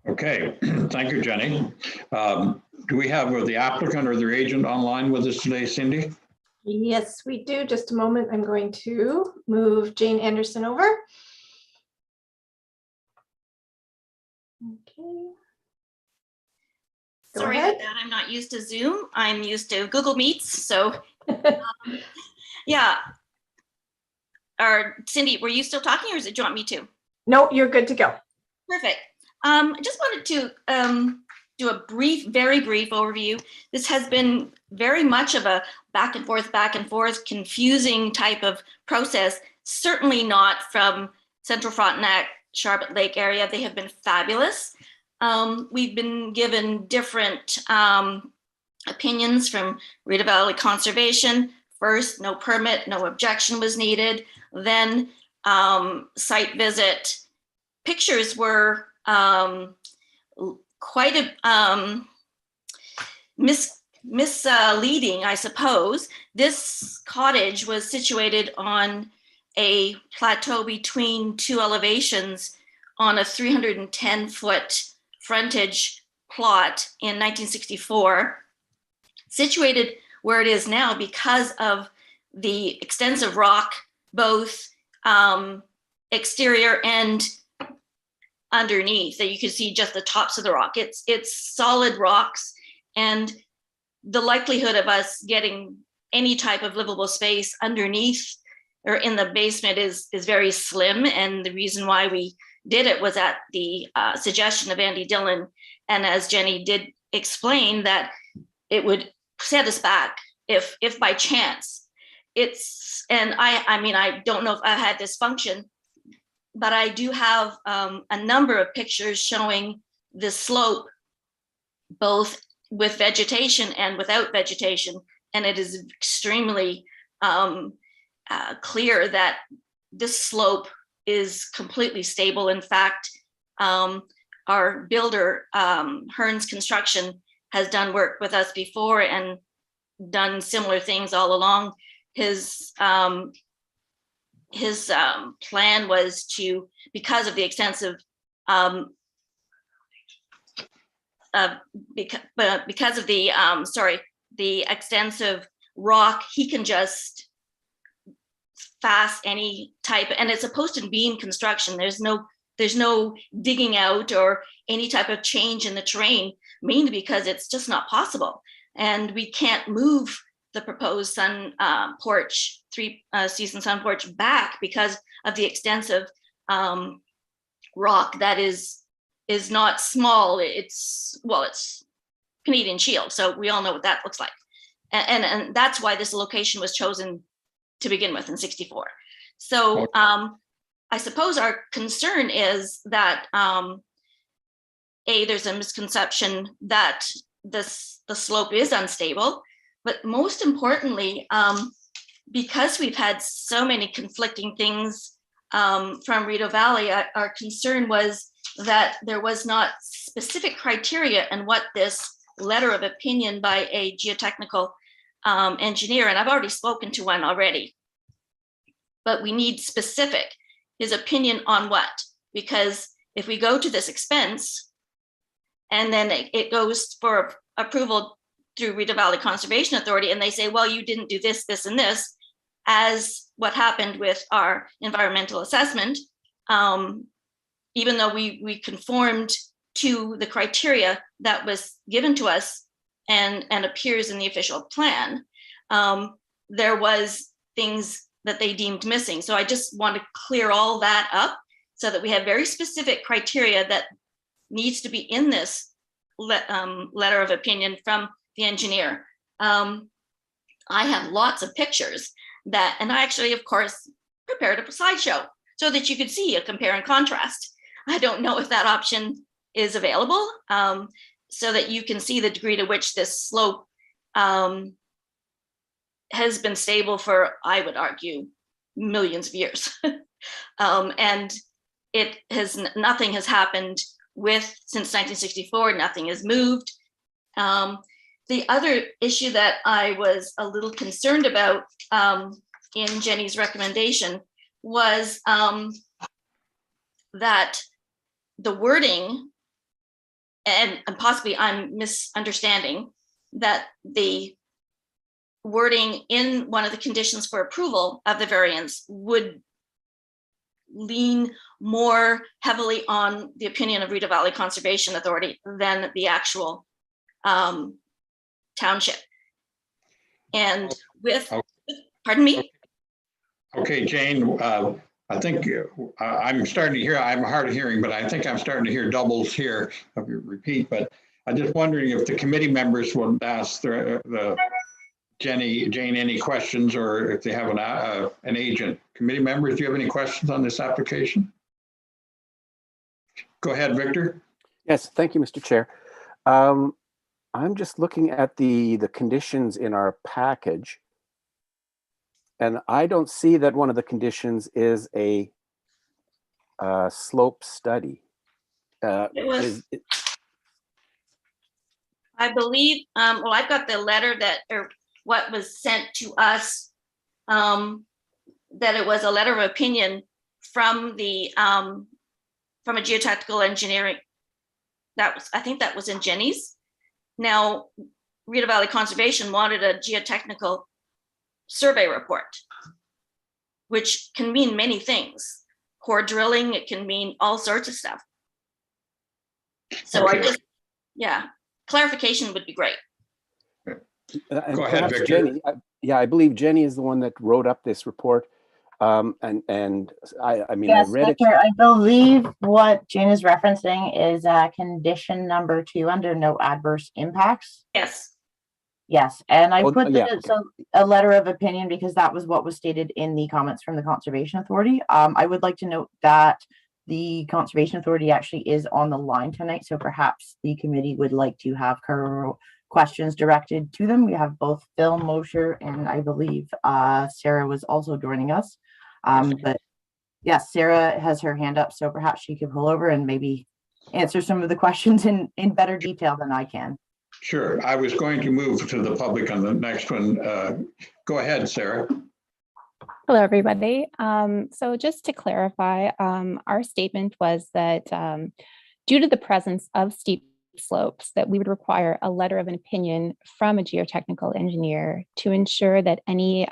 [SPEAKER 2] Okay, thank you, Jenny. Do we have the applicant or their agent online with us today, Cindy?
[SPEAKER 1] Yes, we do. Just a moment. I'm going to move Jane Anderson over. Okay. Go
[SPEAKER 11] Sorry
[SPEAKER 1] ahead.
[SPEAKER 11] about that. I'm not used to Zoom. I'm used to Google Meets. So yeah. Cindy, were you still talking, or do you want me to?
[SPEAKER 1] No, you're good to go.
[SPEAKER 11] Perfect. I just wanted to do a very brief overview. This has been very much of a back and forth, confusing type of process certainly not from Central Frontenac, Charlotte Lake area. They have been fabulous. We've been given different opinions from Rideau Valley Conservation. First, no permit, no objection was needed. Then site visit. Pictures were quite a misleading, I suppose. This cottage was situated on a plateau between two elevations on a 310-foot frontage plot in 1964, situated where it is now because of the extensive rock, both exterior and underneath, that you can see just the tops of the rock. It's solid rocks, and the likelihood of us getting any type of livable space underneath or in the basement is very slim. And the reason why we did it was at the suggestion of Andy Dillon. And as Jenny did explain, that it would set us back if by chance and I mean, I don't know if I had this function, but I do have a number of pictures showing the slope, both with vegetation and without vegetation. And it is extremely clear that this slope is completely stable. In fact, our builder, Hearns Construction, has done work with us before and done similar things all along. His plan was to, because of the extensive because of the the extensive rock, he can just fast any type, and it's a post and beam construction. There's no digging out or any type of change in the terrain, mainly because it's just not possible. And we can't move the proposed sun porch, three-season sun porch back because of the extensive rock that is not small. It's Canadian Shield, so we all know what that looks like. And that's why this location was chosen to begin with in 64. So I suppose our concern is that there's a misconception that the slope is unstable, but most importantly, because we've had so many conflicting things from Rideau Valley, our concern was that there was not specific criteria and what this letter of opinion by a geotechnical engineer, and I've already spoken to one already, but we need specific, his opinion on what? Because if we go to this expense and then it goes for approval through Rideau Valley Conservation Authority, and they say, well, you didn't do this, this, and this, as what happened with our environmental assessment, even though we conformed to the criteria that was given to us and appears in the official plan, there was things that they deemed missing. So I just want to clear all that up so that we have very specific criteria that needs to be in this letter of opinion from the engineer. I have lots of pictures that, and I actually, of course, prepared a slideshow so that you could see a compare and contrast. I don't know if that option is available, so that you can see the degree to which this slope has been stable for, I would argue, millions of years. And nothing has happened since 1964, nothing has moved. The other issue that I was a little concerned about in Jenny's recommendation was that the wording, and possibly I'm misunderstanding, that the wording in one of the conditions for approval of the variance would lean more heavily on the opinion of Rideau Valley Conservation Authority than the actual township. And pardon me?
[SPEAKER 2] Okay, Jane, I think I'm starting to hear, I'm hard of hearing, but I think I'm starting to hear doubles here of your repeat, but I'm just wondering if the committee members would ask the Jane, any questions, or if they have an agent. Committee members, do you have any questions on this application? Go ahead, Victor.
[SPEAKER 9] Yes, thank you, Mr. Chair. I'm just looking at the conditions in our package, and I don't see that one of the conditions is a slope study.
[SPEAKER 11] It was, I believe, well, I've got the letter that, or what was sent to us, that it was a letter of opinion from the, from a geotechnical engineering. That was, I think that was in Jenny's. Now, Rideau Valley Conservation wanted a geotechnical survey report, which can mean many things. Core drilling, it can mean all sorts of stuff. So
[SPEAKER 2] Okay.
[SPEAKER 11] I just, yeah, clarification would be great.
[SPEAKER 9] And
[SPEAKER 2] Go ahead,
[SPEAKER 9] perhaps
[SPEAKER 2] Victor.
[SPEAKER 9] Jenny, I believe Jenny is the one that wrote up this report. I mean,
[SPEAKER 4] Yes,
[SPEAKER 9] I read
[SPEAKER 4] Victor, I believe what Jane is referencing is condition number 2 under no adverse impacts.
[SPEAKER 11] Yes.
[SPEAKER 4] Yes, and I put
[SPEAKER 9] yeah,
[SPEAKER 4] so a letter of opinion because that was what was stated in the comments from the Conservation Authority. I would like to note that the Conservation Authority actually is on the line tonight, so perhaps the committee would like to have questions directed to them. We have both Phil Mosher and I believe Sarah was also joining us. But yes, Sarah has her hand up, so perhaps she could pull over and maybe answer some of the questions in better detail than I can.
[SPEAKER 2] Sure. I was going to move to the public on the next one. Go ahead, Sarah.
[SPEAKER 12] Hello, everybody. So just to clarify, our statement was that due to the presence of steep slopes, that we would require a letter of an opinion from a geotechnical engineer to ensure that any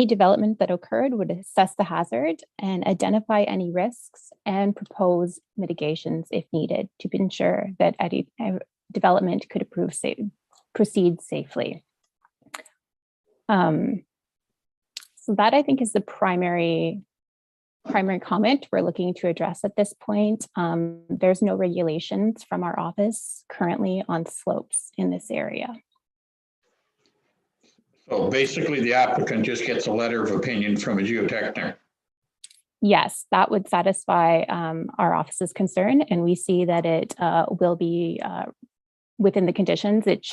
[SPEAKER 12] development that occurred would assess the hazard and identify any risks and propose mitigations if needed to ensure that any development could proceed safely. So that I think is the primary comment we're looking to address at this point. There's no regulations from our office currently on slopes in this area.
[SPEAKER 2] So basically the applicant just gets a letter of opinion from a geotechnical.
[SPEAKER 12] Yes, that would satisfy our office's concern, and we see that it will be within the conditions. It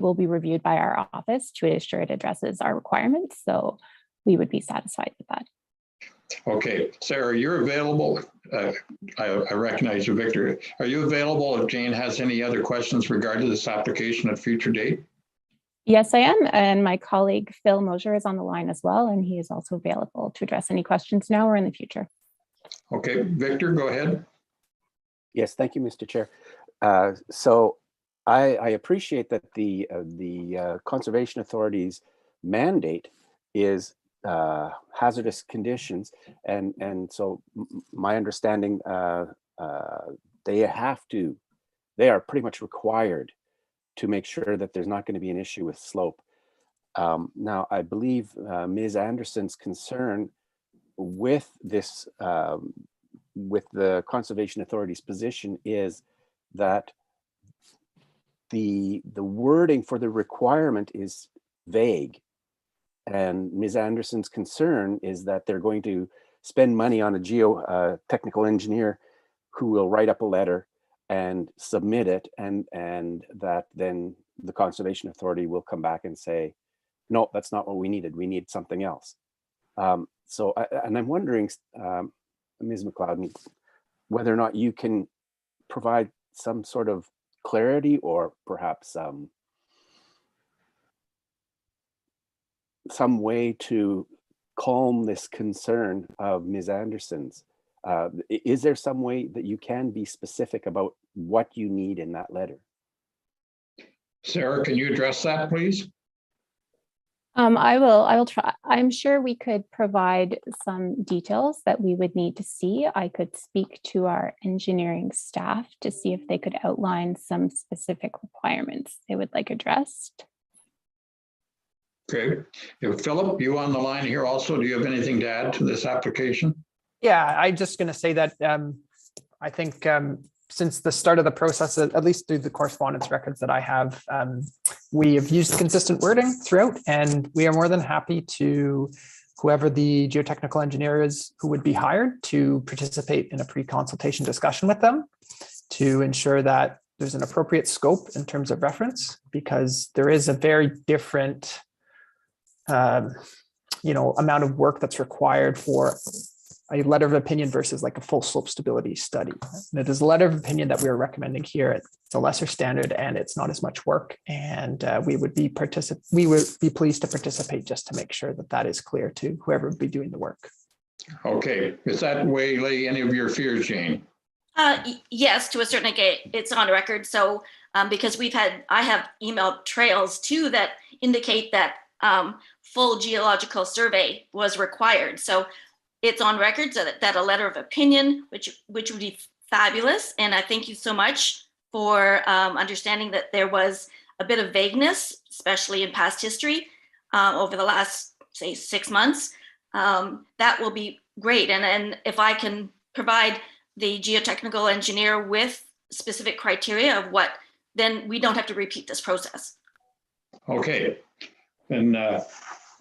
[SPEAKER 12] will be reviewed by our office to ensure it addresses our requirements. So we would be satisfied with that.
[SPEAKER 2] Okay, Sarah, you're available. I recognize you, Victor. Are you available if Jane has any other questions regarding this application at a future date?
[SPEAKER 12] Yes, I am. And my colleague, Phil Mosher, is on the line as well, and he is also available to address any questions now or in the future.
[SPEAKER 2] Okay, Victor, go ahead.
[SPEAKER 9] yes, thank you, Mr. Chair. So I appreciate that the Conservation Authority's mandate is hazardous conditions, and so my understanding, they are pretty much required to make sure that there's not going to be an issue with slope. Now, I believe Ms. Anderson's concern with this, with the Conservation Authority's position is that the wording for the requirement is vague. And Ms. Anderson's concern is that they're going to spend money on a geotechnical engineer who will write up a letter and submit it, and that then the Conservation Authority will come back and say, no, that's not what we needed. We need something else. So I'm wondering, Ms. McLeod, whether or not you can provide some sort of clarity or perhaps some way to calm this concern of Ms. Anderson's. Is there some way that you can be specific about what you need in that letter?
[SPEAKER 2] Sarah, can you address that, please?
[SPEAKER 12] I will try. I'm sure we could provide some details that we would need to see. I could speak to our engineering staff to see if they could outline some specific requirements they would like addressed.
[SPEAKER 2] Okay. Philip, you on the line here also. Do you have anything to add to this application?
[SPEAKER 13] Yeah, I'm just going to say that I think since the start of the process, at least through the correspondence records that I have, we have used consistent wording throughout, and we are more than happy to whoever the geotechnical engineer is who would be hired to participate in a pre-consultation discussion with them to ensure that there's an appropriate scope in terms of reference, because there is a very different amount of work that's required for a letter of opinion versus like a full slope stability study. And it is a letter of opinion that we are recommending here. It's a lesser standard and it's not as much work. And we would be pleased to participate just to make sure that that is clear to whoever would be doing the work.
[SPEAKER 2] Okay, is that waylay any of your fears, Jane?
[SPEAKER 11] Yes, to a certain extent, it's on record. So because I have email trails too that indicate that full geological survey was required. So it's on record so that a letter of opinion, which would be fabulous. And I thank you so much for understanding that there was a bit of vagueness, especially in past history over the last, say, 6 months. That will be great. And if I can provide the geotechnical engineer with specific criteria of what, then we don't have to repeat this process.
[SPEAKER 2] Okay, and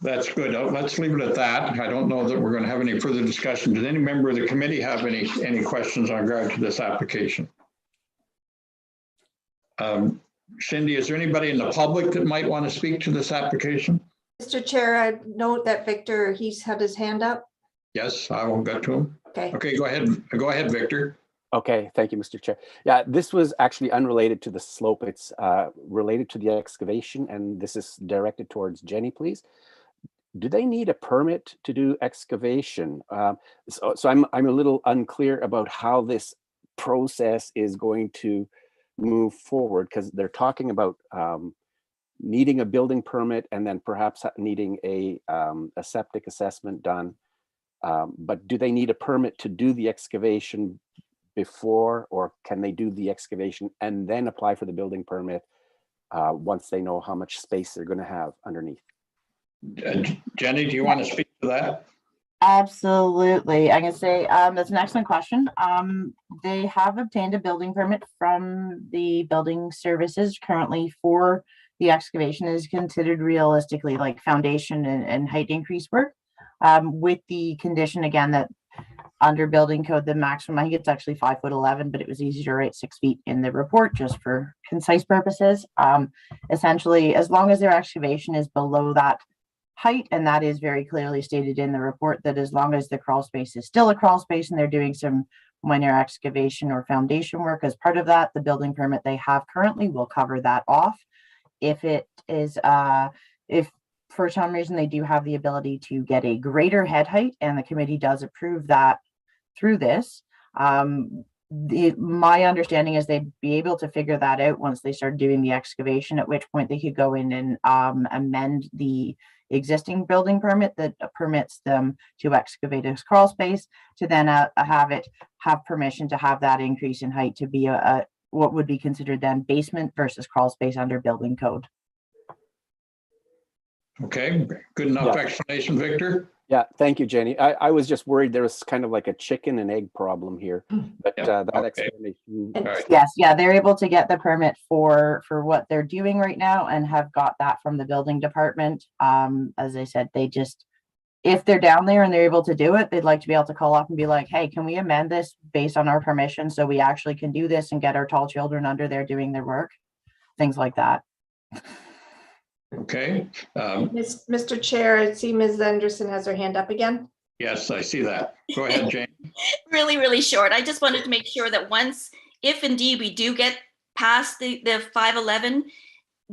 [SPEAKER 2] that's good. Let's leave it at that. I don't know that we're going to have any further discussion. Does any member of the committee have any questions in regard to this application? Cindy, is there anybody in the public that might want to speak to this application?
[SPEAKER 1] Mr. Chair, I note that Victor, he's had his hand up.
[SPEAKER 2] Yes, I will get to him.
[SPEAKER 1] Okay.
[SPEAKER 2] Okay, go ahead. Go ahead, Victor.
[SPEAKER 9] Okay, thank you, Mr. Chair. Yeah, this was actually unrelated to the slope. It's related to the excavation, and this is directed towards Jenny, please. Do they need a permit to do excavation? So I'm a little unclear about how this process is going to move forward, because they're talking about needing a building permit and then perhaps needing a septic assessment done. But do they need a permit to do the excavation before, or can they do the excavation and then apply for the building permit once they know how much space they're going to have underneath?
[SPEAKER 2] Jenny, do you want to speak to that?
[SPEAKER 4] Absolutely. I can say that's an excellent question. They have obtained a building permit from the building services currently for the excavation. Is considered realistically like foundation and height increase work, with the condition again that under building code, the maximum, I think it's actually 5'11", but it was easy to write 6 feet in the report just for concise purposes. Essentially, as long as their excavation is below that height, and that is very clearly stated in the report, that as long as the crawl space is still a crawl space and they're doing some minor excavation or foundation work as part of that, the building permit they have currently will cover that off. If it is, if for some reason they do have the ability to get a greater head height, and the committee does approve that through this, my understanding is they'd be able to figure that out once they start doing the excavation, at which point they could go in and amend the existing building permit that permits them to excavate a crawl space, to then have permission to have that increase in height to be a what would be considered then basement versus crawl space under building code.
[SPEAKER 2] Okay, good enough explanation, Victor.
[SPEAKER 9] Yeah, thank you, Jenny. I was just worried there was kind of like a chicken and egg problem here, but that explanation.
[SPEAKER 4] Yes, yeah, they're able to get the permit for what they're doing right now and have got that from the building department. As I said, they just, if they're down there and they're able to do it, they'd like to be able to call up and be like, hey, can we amend this based on our permission so we actually can do this and get our tall children under there doing their work, things like that.
[SPEAKER 2] Okay.
[SPEAKER 1] Mr. Chair, I see Ms. Henderson has her hand up again.
[SPEAKER 2] Yes, I see that. Go ahead, Jane.
[SPEAKER 11] Really, really short. I just wanted to make sure that once, if indeed we do get past the 5'11",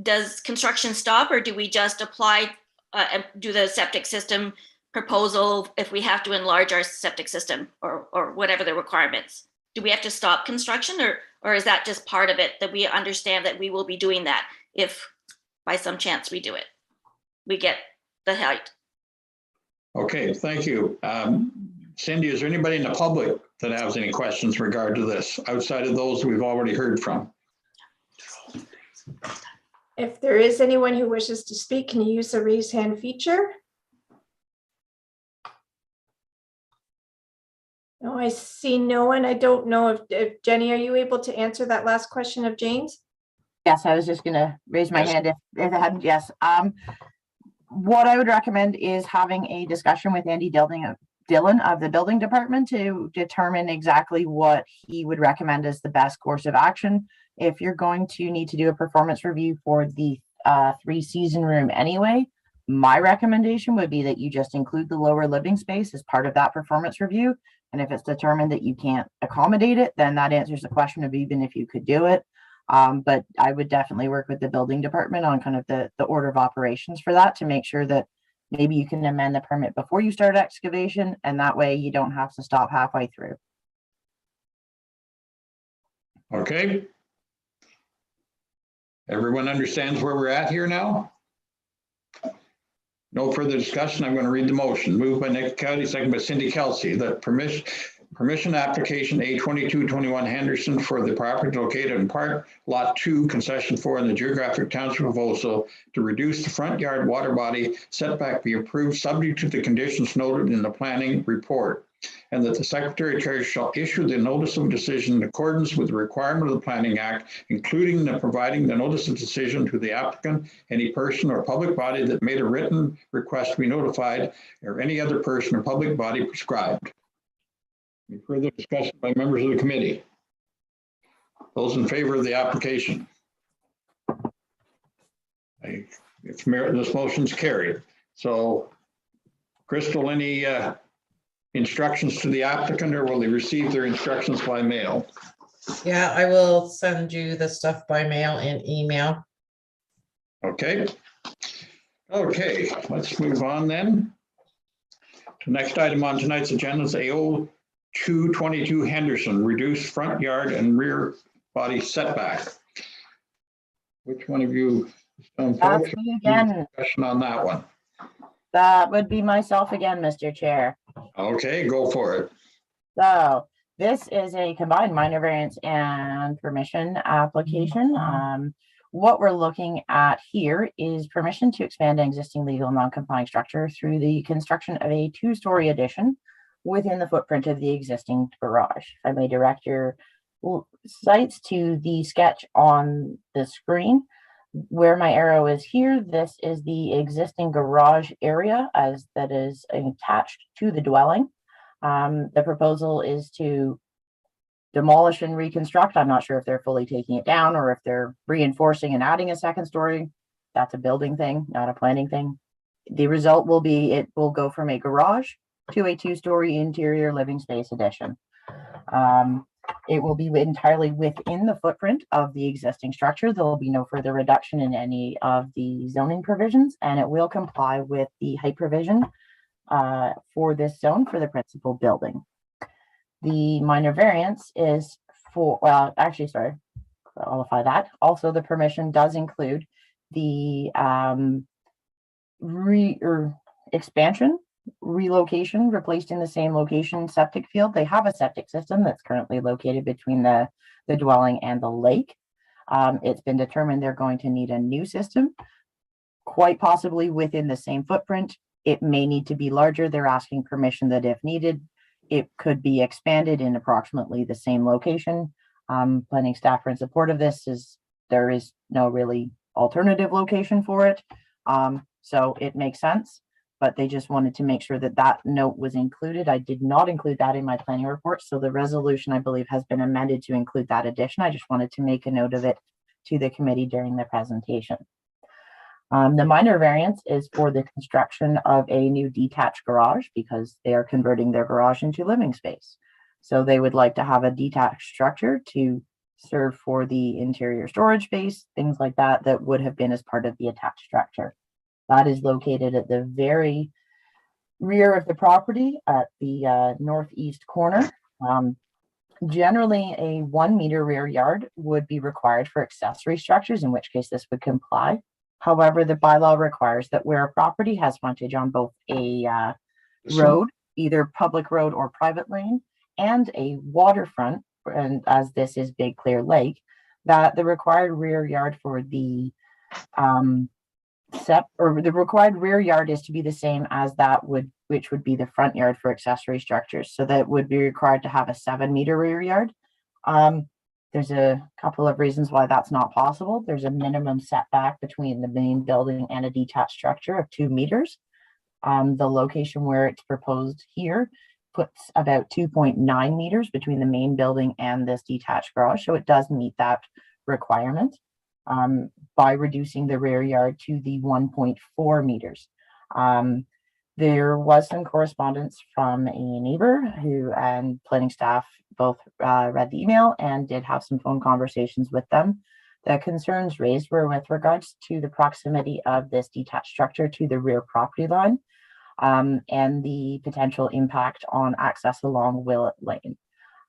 [SPEAKER 11] does construction stop, or do we just apply and do the septic system proposal if we have to enlarge our septic system or whatever the requirements? Do we have to stop construction, or is that just part of it, that we understand that we will be doing that if by some chance we do it, we get the height?
[SPEAKER 2] Okay, thank you. Cindy, is there anybody in the public that has any questions in regard to this outside of those we've already heard from?
[SPEAKER 1] If there is anyone who wishes to speak, can you use the raise hand feature? No, I see no one. I don't know if Jenny, are you able to answer that last question of James?
[SPEAKER 4] Yes, I was just gonna raise my
[SPEAKER 2] Yes.
[SPEAKER 4] hand if I hadn't, yes. What I would recommend is having a discussion with Andy Dillon of the building department to determine exactly what he would recommend as the best course of action. If you're going to need to do a performance review for the 3-season room anyway, my recommendation would be that you just include the lower living space as part of that performance review. And if it's determined that you can't accommodate it, then that answers the question of even if you could do it. But I would definitely work with the building department on kind of the order of operations for that to make sure that maybe you can amend the permit before you start excavation, and that way you don't have to stop halfway through.
[SPEAKER 2] Okay. Everyone understands where we're at here now? No further discussion. I'm going to read the motion. Moved by Nick Cowdy, second by Cindy Kelsey, that permission application A2221 Henderson for the property located in Part Lot 2, Concession 4 in the Geographic Township of Oso to reduce the front yard water body setback be approved subject to the conditions noted in the planning report, and that the Secretary Treasurer shall issue the notice of decision in accordance with the requirement of the Planning Act, including the providing the notice of decision to the applicant, any person or public body that made a written request to be notified, or any other person or public body prescribed. Any further discussion by members of the committee? Those in favor of the application? This motion's carried. So, Crystal, any instructions to the applicant, or will they receive their instructions by mail?
[SPEAKER 6] Yeah, I will send you the stuff by mail and email.
[SPEAKER 2] Okay. Okay, let's move on then. The next item on tonight's agenda is A0222 Henderson, reduced front yard and rear body setback. Which one of you?
[SPEAKER 4] That's me again.
[SPEAKER 2] Discussion on that one.
[SPEAKER 4] That would be myself again, Mr. Chair.
[SPEAKER 2] Okay, go for it.
[SPEAKER 4] So this is a combined minor variance and permission application. What we're looking at here is permission to expand an existing legal non-complying structure through the construction of a 2-story addition within the footprint of the existing garage. If I may direct your sights to the sketch on the screen. Where my arrow is here, this is the existing garage area as that is attached to the dwelling. The proposal is to demolish and reconstruct. I'm not sure if they're fully taking it down or if they're reinforcing and adding a 2nd story. That's a building thing, not a planning thing. The result will be it will go from a garage to a 2-story interior living space addition. It will be entirely within the footprint of the existing structure. There will be no further reduction in any of the zoning provisions, and it will comply with the height provision for this zone for the principal building. The minor variance is for, well, actually, sorry, qualify that. Also, the permission does include the expansion, relocation, replaced in the same location septic field. They have a septic system that's currently located between the dwelling and the lake. It's been determined they're going to need a new system, quite possibly within the same footprint. It may need to be larger. They're asking permission that if needed, it could be expanded in approximately the same location. Planning staff are in support of this, as there is no really alternative location for it. So it makes sense, but they just wanted to make sure that that note was included. I did not include that in my planning report. So the resolution, I believe, has been amended to include that addition. I just wanted to make a note of it to the committee during the presentation. The minor variance is for the construction of a new detached garage because they are converting their garage into living space. So they would like to have a detached structure to serve for the interior storage space, things like that, that would have been as part of the attached structure. That is located at the very rear of the property at the northeast corner. Generally, a 1 meter rear yard would be required for accessory structures, in which case this would comply. However, the bylaw requires that where a property has frontage on both a road, either public road or private lane, and a waterfront, and as this is Big Clear Lake, that the required rear yard for the the required rear yard is to be the same as which would be the front yard for accessory structures. So that would be required to have a 7-meter rear yard. There's a couple of reasons why that's not possible. There's a minimum setback between the main building and a detached structure of 2 meters. The location where it's proposed here puts about 2.9 meters between the main building and this detached garage. So it does meet that requirement by reducing the rear yard to the 1.4 meters. There was some correspondence from a neighbor who and planning staff both read the email and did have some phone conversations with them. The concerns raised were with regards to the proximity of this detached structure to the rear property line and the potential impact on access along Willett Lane.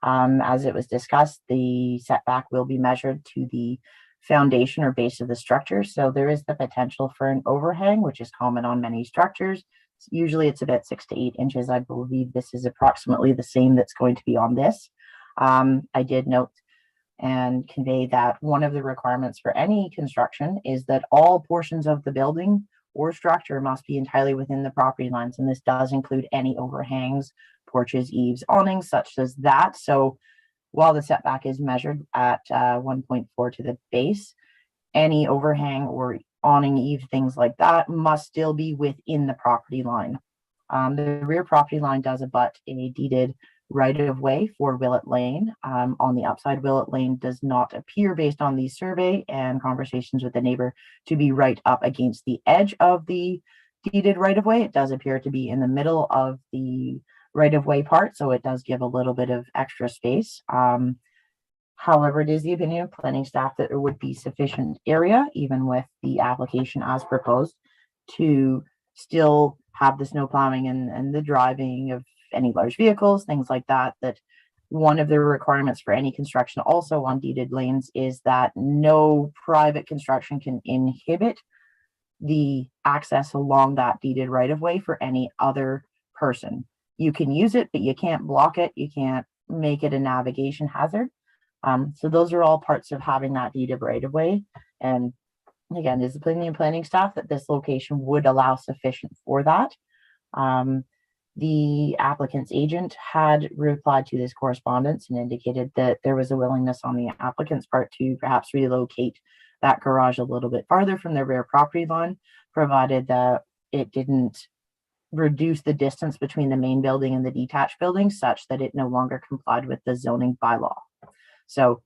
[SPEAKER 4] As it was discussed, the setback will be measured to the foundation or base of the structure. So there is the potential for an overhang, which is common on many structures. Usually it's about 6 to 8 inches. I believe this is approximately the same that's going to be on this. I did note and convey that one of the requirements for any construction is that all portions of the building or structure must be entirely within the property lines. And this does include any overhangs, porches, eaves, awnings, such as that. So while the setback is measured at 1.4 to the base, any overhang or awning, eve, things like that must still be within the property line. The rear property line does abut a deeded right-of-way for Willett Lane. On the upside, Willett Lane does not appear, based on the survey and conversations with the neighbor, to be right up against the edge of the deeded right-of-way. It does appear to be in the middle of the right-of-way part, so it does give a little bit of extra space. However, it is the opinion of planning staff that there would be sufficient area, even with the application as proposed, to still have the snow plowing and the driving of any large vehicles, things like that. That one of the requirements for any construction also on deeded lanes is that no private construction can inhibit the access along that deeded right of way for any other person. You can use it, but you can't block it. You can't make it a navigation hazard. So those are all parts of having that deeded right of way. And again, there's plenty of planning staff that this location would allow sufficient for that. The applicant's agent had replied to this correspondence and indicated that there was a willingness on the applicant's part to perhaps relocate that garage a little bit farther from the rear property line, provided that it didn't reduce the distance between the main building and the detached building such that it no longer complied with the zoning bylaw. So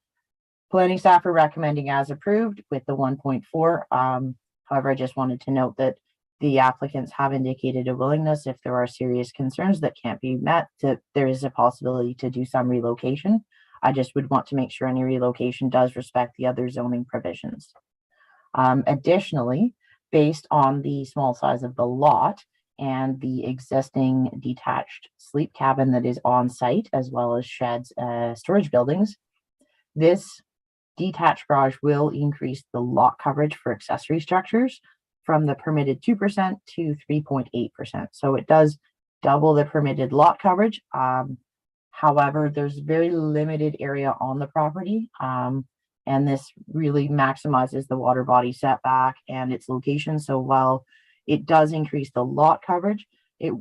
[SPEAKER 4] planning staff are recommending as approved with the 1.4. However, I just wanted to note that the applicants have indicated a willingness, if there are serious concerns that can't be met, that there is a possibility to do some relocation. I just would want to make sure any relocation does respect the other zoning provisions. Additionally, based on the small size of the lot and the existing detached sleep cabin that is on site, as well as sheds, storage buildings, this detached garage will increase the lot coverage for accessory structures from the permitted 2% to 3.8%. So it does double the permitted lot coverage. However, there's very limited area on the property. And this really maximizes the water body setback and its location. So while it does increase the lot coverage, it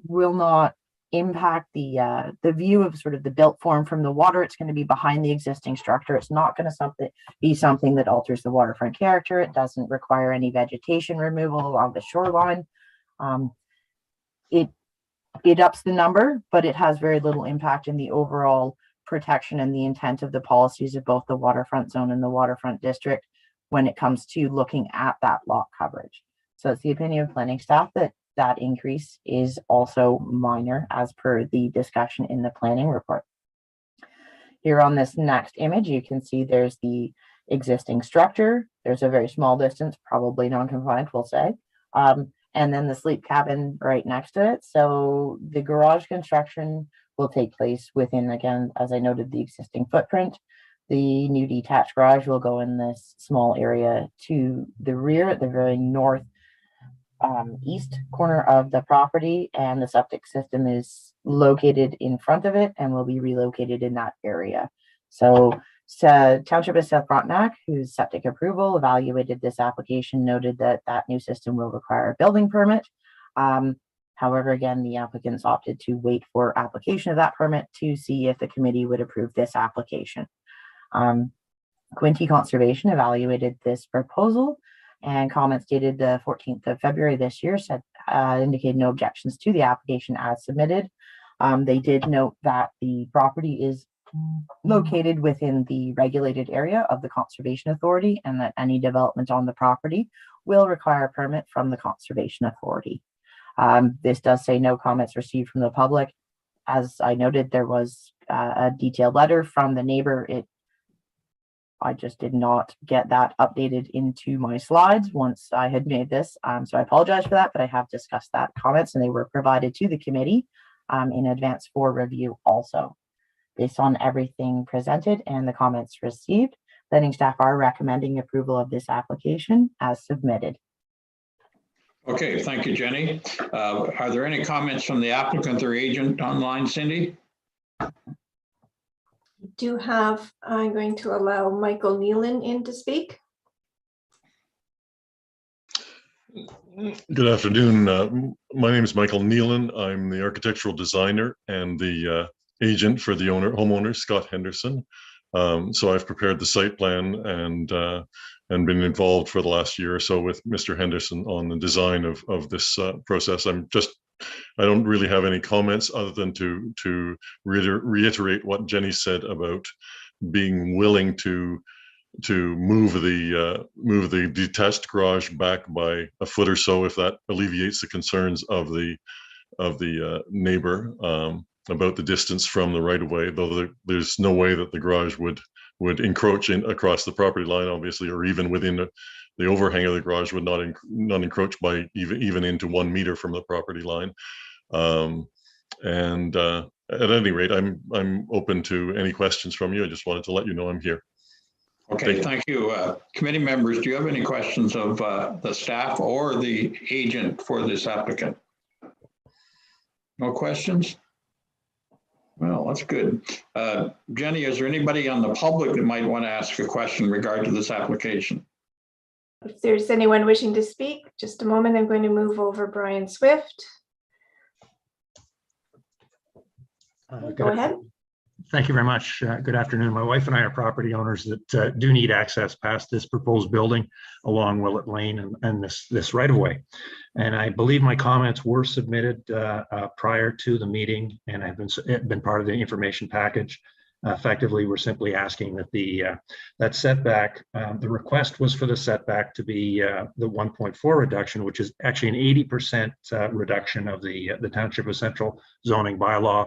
[SPEAKER 4] will not impact the view of sort of the built form from the water. It's going to be behind the existing structure. It's not going to be something that alters the waterfront character. It doesn't require any vegetation removal along the shoreline. It ups the number, but it has very little impact in the overall protection and the intent of the policies of both the waterfront zone and the waterfront district when it comes to looking at that lot coverage. So it's the opinion of planning staff that that increase is also minor as per the discussion in the planning report. Here on this next image, you can see there's the existing structure. There's a very small distance, probably non-compliant, we'll say. And then the sleep cabin right next to it. So the garage construction will take place within, again, as I noted, the existing footprint. The new detached garage will go in this small area to the rear at the very north east corner of the property, and the septic system is located in front of it and will be relocated in that area. So So Township of South Frontenac, whose septic approval evaluated this application, noted that that new system will require a building permit. However, again, the applicants opted to wait for application of that permit to see if the committee would approve this application. Quinte Conservation evaluated this proposal, and comments dated the 14th of February this year said indicated no objections to the application as submitted. They did note that the property is located within the regulated area of the Conservation Authority, and that any development on the property will require a permit from the Conservation Authority. This does say no comments received from the public. As I noted, there was a detailed letter from the neighbor. I just did not get that updated into my slides once I had made this. So I apologize for that, but I have discussed that comments, and they were provided to the committee in advance for review also. Based on everything presented and the comments received, planning staff are recommending approval of this application as submitted.
[SPEAKER 2] Okay, thank you, Jenny. Are there any comments from the applicant or agent online, Cindy?
[SPEAKER 1] I'm going to allow Michael Nealon in to speak.
[SPEAKER 14] Good afternoon. My name is Michael Nealon. I'm the architectural designer and the agent for the homeowner, Scott Henderson. So I've prepared the site plan and been involved for the last year or so with Mr. Henderson on the design of this process. I don't really have any comments other than to reiterate what Jenny said about being willing to move the detached garage back by a foot or so if that alleviates the concerns of the neighbor about the distance from the right of way, though there's no way that the garage would encroach across the property line, obviously, or even within the overhang of the garage would not encroach by even into 1 meter from the property line. At any rate, I'm open to any questions from you. I just wanted to let you know I'm here.
[SPEAKER 2] Okay, thank you. Committee members, do you have any questions of the staff or the agent for this applicant? No questions? Well, that's good. Jenny, is there anybody on the public that might want to ask a question in regard to this application?
[SPEAKER 1] If there's anyone wishing to speak, just a moment, I'm going to move over Brian Swift. Go ahead.
[SPEAKER 15] Thank you very much. Good afternoon. My wife and I are property owners that do need access past this proposed building along Willett Lane and this right of way. And I believe my comments were submitted prior to the meeting and have been part of the information package. Effectively, we're simply asking that that setback, the request was for the setback to be the 1.4 reduction, which is actually an 80% reduction of the Township of Central zoning bylaw.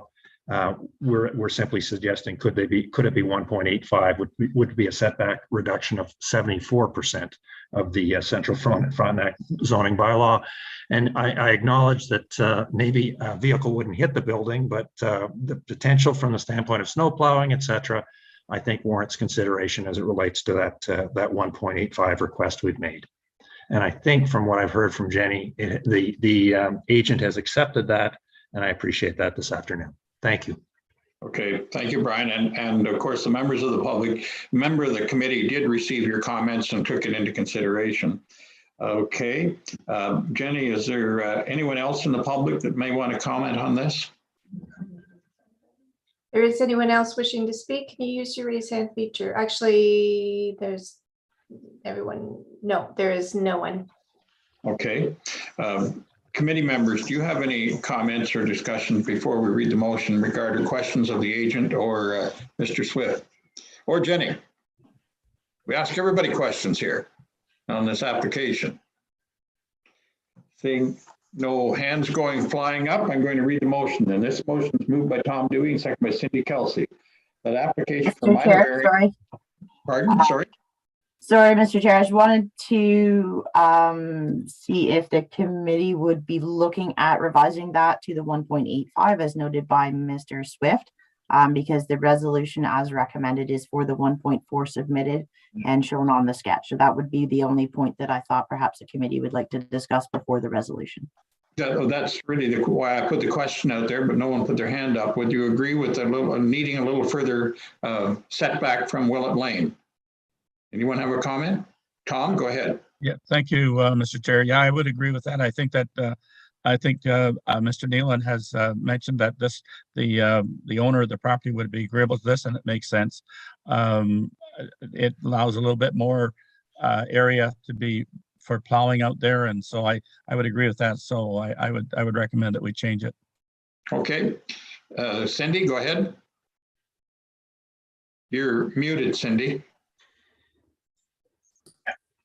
[SPEAKER 15] We're simply suggesting could it be 1.85 would be a setback reduction of 74% of the Central Frontenac zoning bylaw. And I acknowledge that maybe a vehicle wouldn't hit the building, but the potential from the standpoint of snow plowing, et cetera, I think warrants consideration as it relates to that 1.85 request we've made. And I think from what I've heard from Jenny, the agent has accepted that, and I appreciate that this afternoon. Thank you.
[SPEAKER 2] Okay, thank you, Brian. And of course, the members of the public, member of the committee did receive your comments and took it into consideration. Okay, Jenny, is there anyone else in the public that may want to comment on this?
[SPEAKER 1] There is anyone else wishing to speak? Can you use your raise hand feature? Actually, there's everyone. No, there is no one.
[SPEAKER 2] Okay. Committee members, do you have any comments or discussions before we read the motion regarding questions of the agent or Mr. Swift or Jenny? We ask everybody questions here on this application. Seeing no hands flying up, I'm going to read the motion. And this motion is moved by Tom Dewey and seconded by Cindy Kelsey. That application for minor variance.
[SPEAKER 4] Sorry.
[SPEAKER 2] Pardon? Sorry.
[SPEAKER 4] Sorry, Mr. Chair. I just wanted to see if the committee would be looking at revising that to the 1.85 as noted by Mr. Swift, because the resolution as recommended is for the 1.4 submitted and shown on the sketch. So that would be the only point that I thought perhaps the committee would like to discuss before the resolution.
[SPEAKER 2] That's really why I put the question out there, but no one put their hand up. Would you agree with needing a little further setback from Willett Lane? Anyone have a comment? Tom, go ahead.
[SPEAKER 7] Yeah, thank you, Mr. Chair. Yeah, I would agree with that. I think that Mr. Nealon has mentioned that the owner of the property would be agreeable to this, and it makes sense. It allows a little bit more area to be for plowing out there, and so I would agree with that. So I would recommend that we change it.
[SPEAKER 2] Okay, Cindy, go ahead. You're muted, Cindy.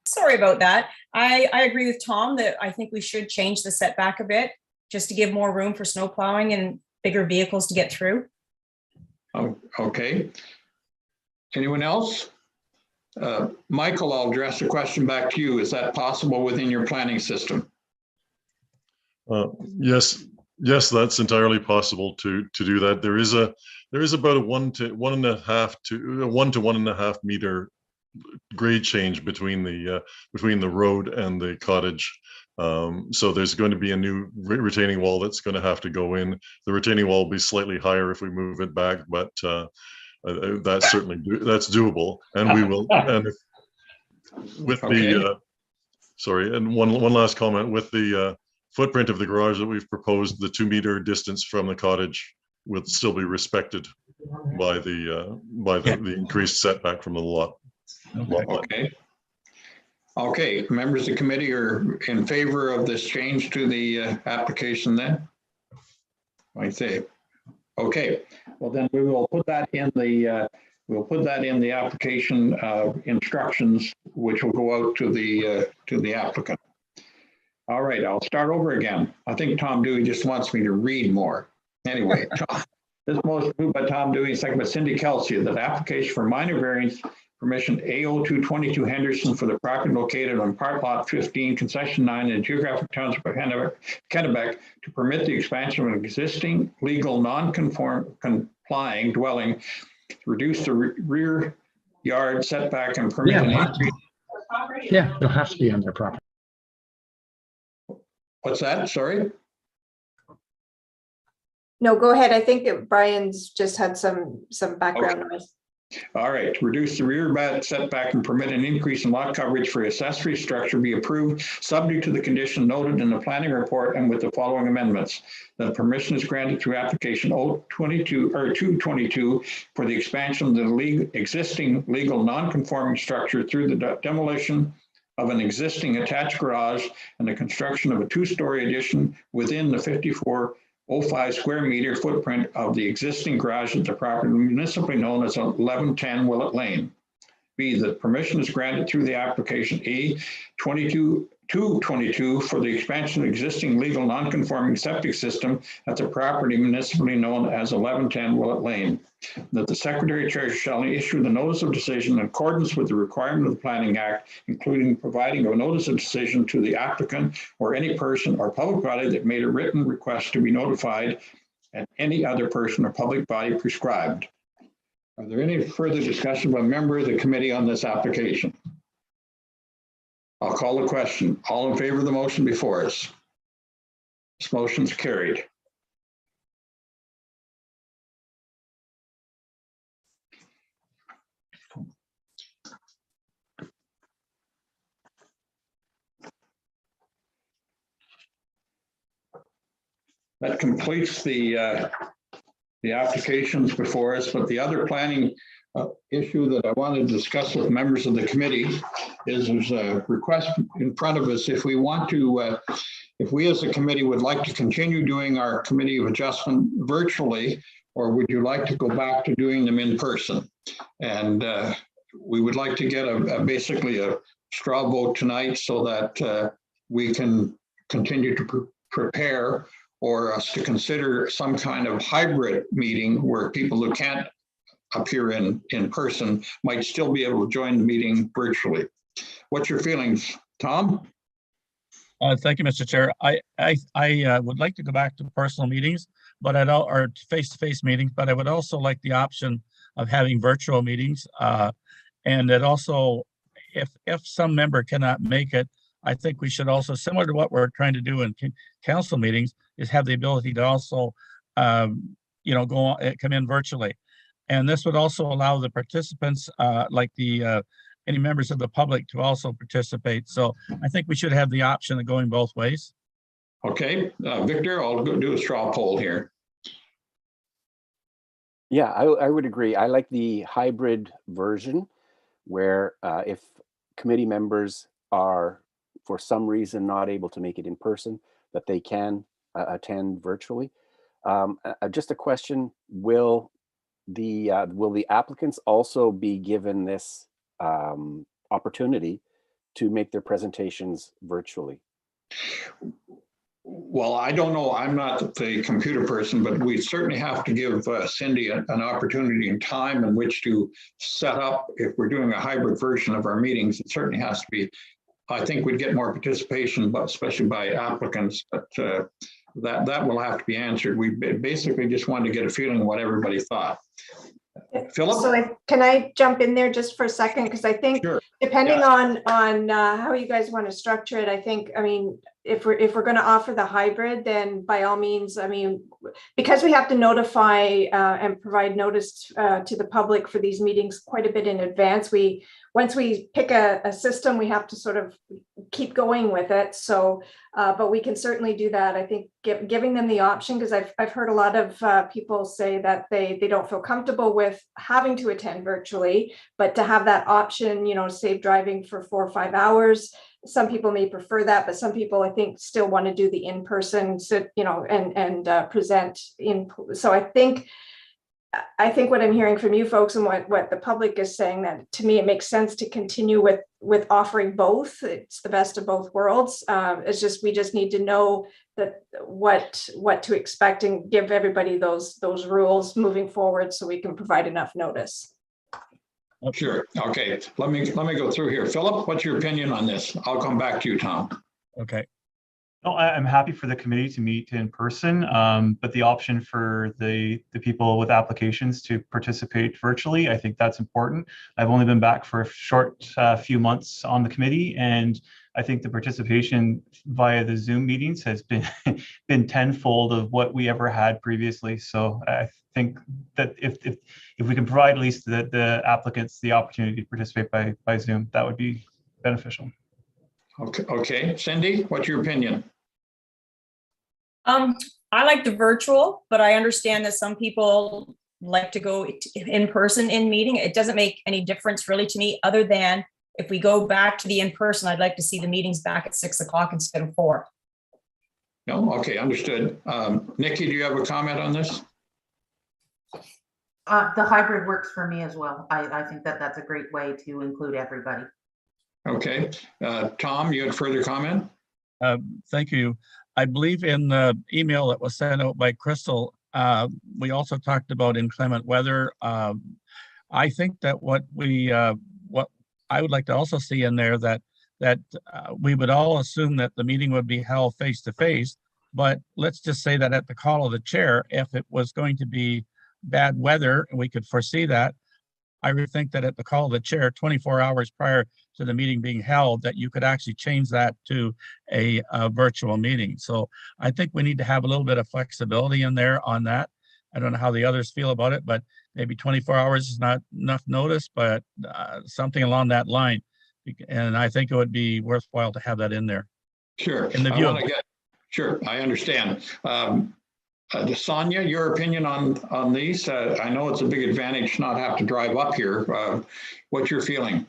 [SPEAKER 16] Sorry about that. I agree with Tom that I think we should change the setback a bit just to give more room for snow plowing and bigger vehicles to get through.
[SPEAKER 2] Oh, okay. Anyone else? Michael, I'll address the question back to you. Is that possible within your planning system?
[SPEAKER 14] Yes, that's entirely possible to do that. There is about a 1 to 1.5 meter grade change between the road and the cottage. So there's going to be a new retaining wall that's going to have to go in. The retaining wall will be slightly higher if we move it back, but that's doable, and we will. And with the sorry, and one last comment with the footprint of the garage that we've proposed, the 2 meter distance from the cottage will still be respected by the increased setback from the lot.
[SPEAKER 2] Okay. Okay, members of the committee are in favor of this change to the application then? I say, okay, well then we will put that in the application instructions, which will go out to the applicant. All right, I'll start over again. I think Tom Dewey just wants me to read more. Anyway, this motion moved by Tom Dewey, second by Cindy Kelsey, that application for minor variance permission A0222 Henderson for the property located on part lot 15, concession 9 in the geographic township of Kennebec to permit the expansion of an existing legal non-complying dwelling to reduce the rear yard setback and permit an increase.
[SPEAKER 15] Yeah, it'll have to be on their property.
[SPEAKER 2] What's that? Sorry?
[SPEAKER 1] No, go ahead. I think that Brian's just had some background noise.
[SPEAKER 2] All right, to reduce the rear setback and permit an increase in lot coverage for accessory structure be approved, subject to the condition noted in the planning report and with the following amendments. That permission is granted to application 222 for the expansion of the existing legal non-conforming structure through the demolition of an existing attached garage and the construction of a 2-story addition within the 5405 square meter footprint of the existing garage at the property municipally known as 1110 Willett Lane. B, that permission is granted through the application A222 for the expansion of existing legal non-conforming septic system at the property municipally known as 1110 Willett Lane. That the Secretary Treasurer shall issue the notice of decision in accordance with the requirement of the Planning Act, including providing a notice of decision to the applicant or any person or public body that made a written request to be notified, and any other person or public body prescribed. Are there any further discussion by a member of the committee on this application? I'll call the question. All in favor of the motion before us? This motion's carried. That completes the applications before us, but the other planning issue that I wanted to discuss with members of the committee is there's a request in front of us. If we want to, if we as a committee would like to continue doing our committee of adjustment virtually, or would you like to go back to doing them in person? And we would like to get basically a straw vote tonight so that we can continue to prepare, or us to consider some kind of hybrid meeting where people who can't appear in person might still be able to join the meeting virtually. What's your feelings, Tom?
[SPEAKER 7] Thank you, Mr. Chair. I would like to go back to personal meetings, but or face-to-face meetings, but I would also like the option of having virtual meetings. And that also, if some member cannot make it, I think we should also, similar to what we're trying to do in council meetings, is have the ability to also, go on, come in virtually. And this would also allow the participants, like any members of the public, to also participate. So I think we should have the option of going both ways.
[SPEAKER 2] Okay, Victor, I'll go do a straw poll here.
[SPEAKER 9] Yeah, I would agree. I like the hybrid version where if committee members are for some reason not able to make it in person, that they can attend virtually. Just a question, will the applicants also be given this opportunity to make their presentations virtually?
[SPEAKER 2] Well, I don't know. I'm not the computer person, but we certainly have to give Cindy an opportunity and time in which to set up. If we're doing a hybrid version of our meetings, it certainly has to be. I think we'd get more participation, but especially by applicants. But that will have to be answered. We basically just wanted to get a feeling of what everybody thought. Philip?
[SPEAKER 1] So can I jump in there just for a second? Because I think
[SPEAKER 2] Sure.
[SPEAKER 1] Depending on how you guys want to structure it, I mean, if we're going to offer the hybrid, then by all means, I mean, because we have to notify and provide notice to the public for these meetings quite a bit in advance. Once we pick a system, we have to sort of keep going with it. So, but we can certainly do that. I think giving them the option, because I've heard a lot of people say that they don't feel comfortable with having to attend virtually, but to have that option, save driving for 4 or 5 hours. Some people may prefer that, but some people I think still want to do the in-person, and present in. So I think what I'm hearing from you folks and what the public is saying, that to me, it makes sense to continue with offering both. It's the best of both worlds. It's just, we just need to know that what to expect and give everybody those rules moving forward so we can provide enough notice.
[SPEAKER 2] Sure. Okay. Let me go through here. Philip, what's your opinion on this? I'll come back to you, Tom.
[SPEAKER 7] Okay.
[SPEAKER 17] No, I'm happy for the committee to meet in person, but the option for the people with applications to participate virtually, I think that's important. I've only been back for a short few months on the committee, and I think the participation via the Zoom meetings has been tenfold of what we ever had previously. So I think that if we can provide at least the applicants the opportunity to participate by Zoom, that would be beneficial.
[SPEAKER 2] Okay. Cindy, what's your opinion?
[SPEAKER 16] I like the virtual, but I understand that some people like to go in person in meeting. It doesn't make any difference really to me, other than if we go back to the in-person, I'd like to see the meetings back at 6 o'clock instead of 4.
[SPEAKER 2] No, okay, understood. Nikki, do you have a comment on this?
[SPEAKER 18] The hybrid works for me as well. I think that's a great way to include everybody.
[SPEAKER 2] Okay. Tom, you had further comment?
[SPEAKER 7] Thank you. I believe in the email that was sent out by Crystal, we also talked about inclement weather. I think that what I would like to also see in there that we would all assume that the meeting would be held face to face, but let's just say that at the call of the chair, if it was going to be bad weather and we could foresee that, I would think that at the call of the chair, 24 hours prior to the meeting being held, that you could actually change that to a virtual meeting. So I think we need to have a little bit of flexibility in there on that. I don't know how the others feel about it, but maybe 24 hours is not enough notice, but something along that line. And I think it would be worthwhile to have that in there.
[SPEAKER 2] Sure.
[SPEAKER 7] In the view.
[SPEAKER 2] Sure, I understand. Sonia, your opinion on these? I know it's a big advantage not have to drive up here. What's your feeling?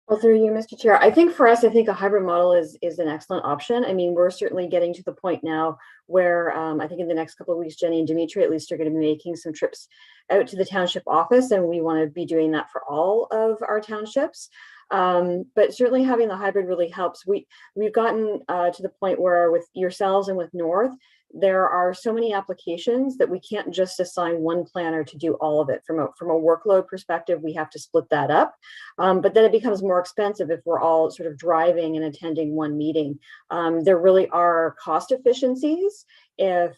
[SPEAKER 8] Well, through you, Mr. Chair, I think for us, I think a hybrid model is an excellent option. I mean, we're certainly getting to the point now where I think in the next couple of weeks, Jenny and Dimitri at least are going to be making some trips out to the township office, and we want to be doing that for all of our townships. But certainly having the hybrid really helps. We've gotten to the point where with yourselves and with North, there are so many applications that we can't just assign one planner to do all of it. From a workload perspective, we have to split that up. But then it becomes more expensive if we're all sort of driving and attending one meeting. There really are cost efficiencies if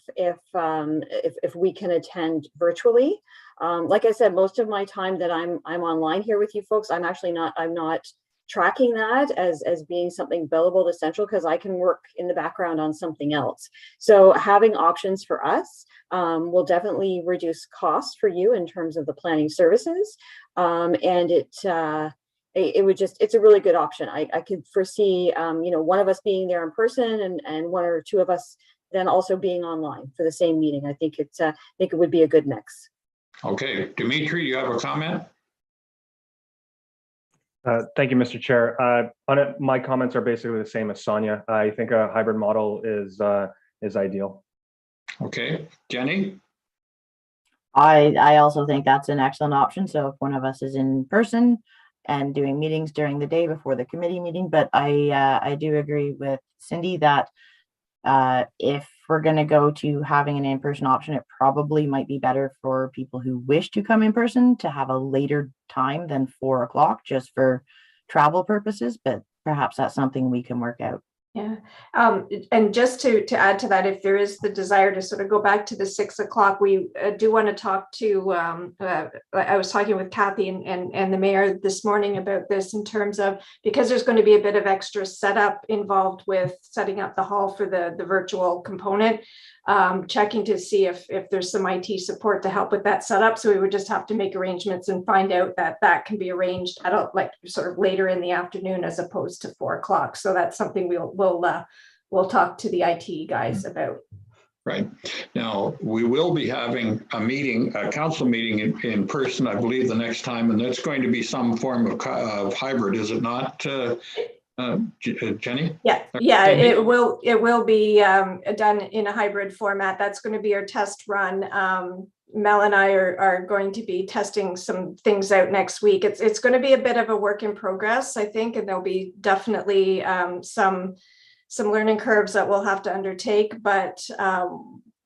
[SPEAKER 8] we can attend virtually. Like I said, most of my time that I'm online here with you folks, I'm not tracking that as being something billable to central, because I can work in the background on something else. So having options for us will definitely reduce costs for you in terms of the planning services. And it would just, it's a really good option. I could foresee, one of us being there in person and one or two of us then also being online for the same meeting. I think it would be a good mix.
[SPEAKER 2] Okay, Dimitri, you have a comment?
[SPEAKER 3] Thank you, Mr. Chair. On it, my comments are basically the same as Sonia. I think a hybrid model is ideal.
[SPEAKER 2] Okay, Jenny?
[SPEAKER 4] I also think that's an excellent option. So if one of us is in person and doing meetings during the day before the committee meeting, but I do agree with Cindy that if we're going to go to having an in-person option, it probably might be better for people who wish to come in person to have a later time than 4 o'clock just for travel purposes, but perhaps that's something we can work out.
[SPEAKER 1] Yeah. And just to add to that, if there is the desire to sort of go back to the 6 o'clock, we do want to talk to, I was talking with Kathy and the mayor this morning about this in terms of, because there's going to be a bit of extra setup involved with setting up the hall for the virtual component, checking to see if there's some IT support to help with that setup. So we would just have to make arrangements and find out that can be arranged like sort of later in the afternoon as opposed to 4 o'clock. So that's something we'll talk to the IT guys about.
[SPEAKER 2] Right. Now, we will be having a council meeting in person, I believe, the next time, and that's going to be some form of hybrid, is it not, Jenny?
[SPEAKER 1] Yeah, it will be done in a hybrid format. That's going to be our test run. Mel and I are going to be testing some things out next week. It's going to be a bit of a work in progress, I think, and there'll be definitely some learning curves that we'll have to undertake. But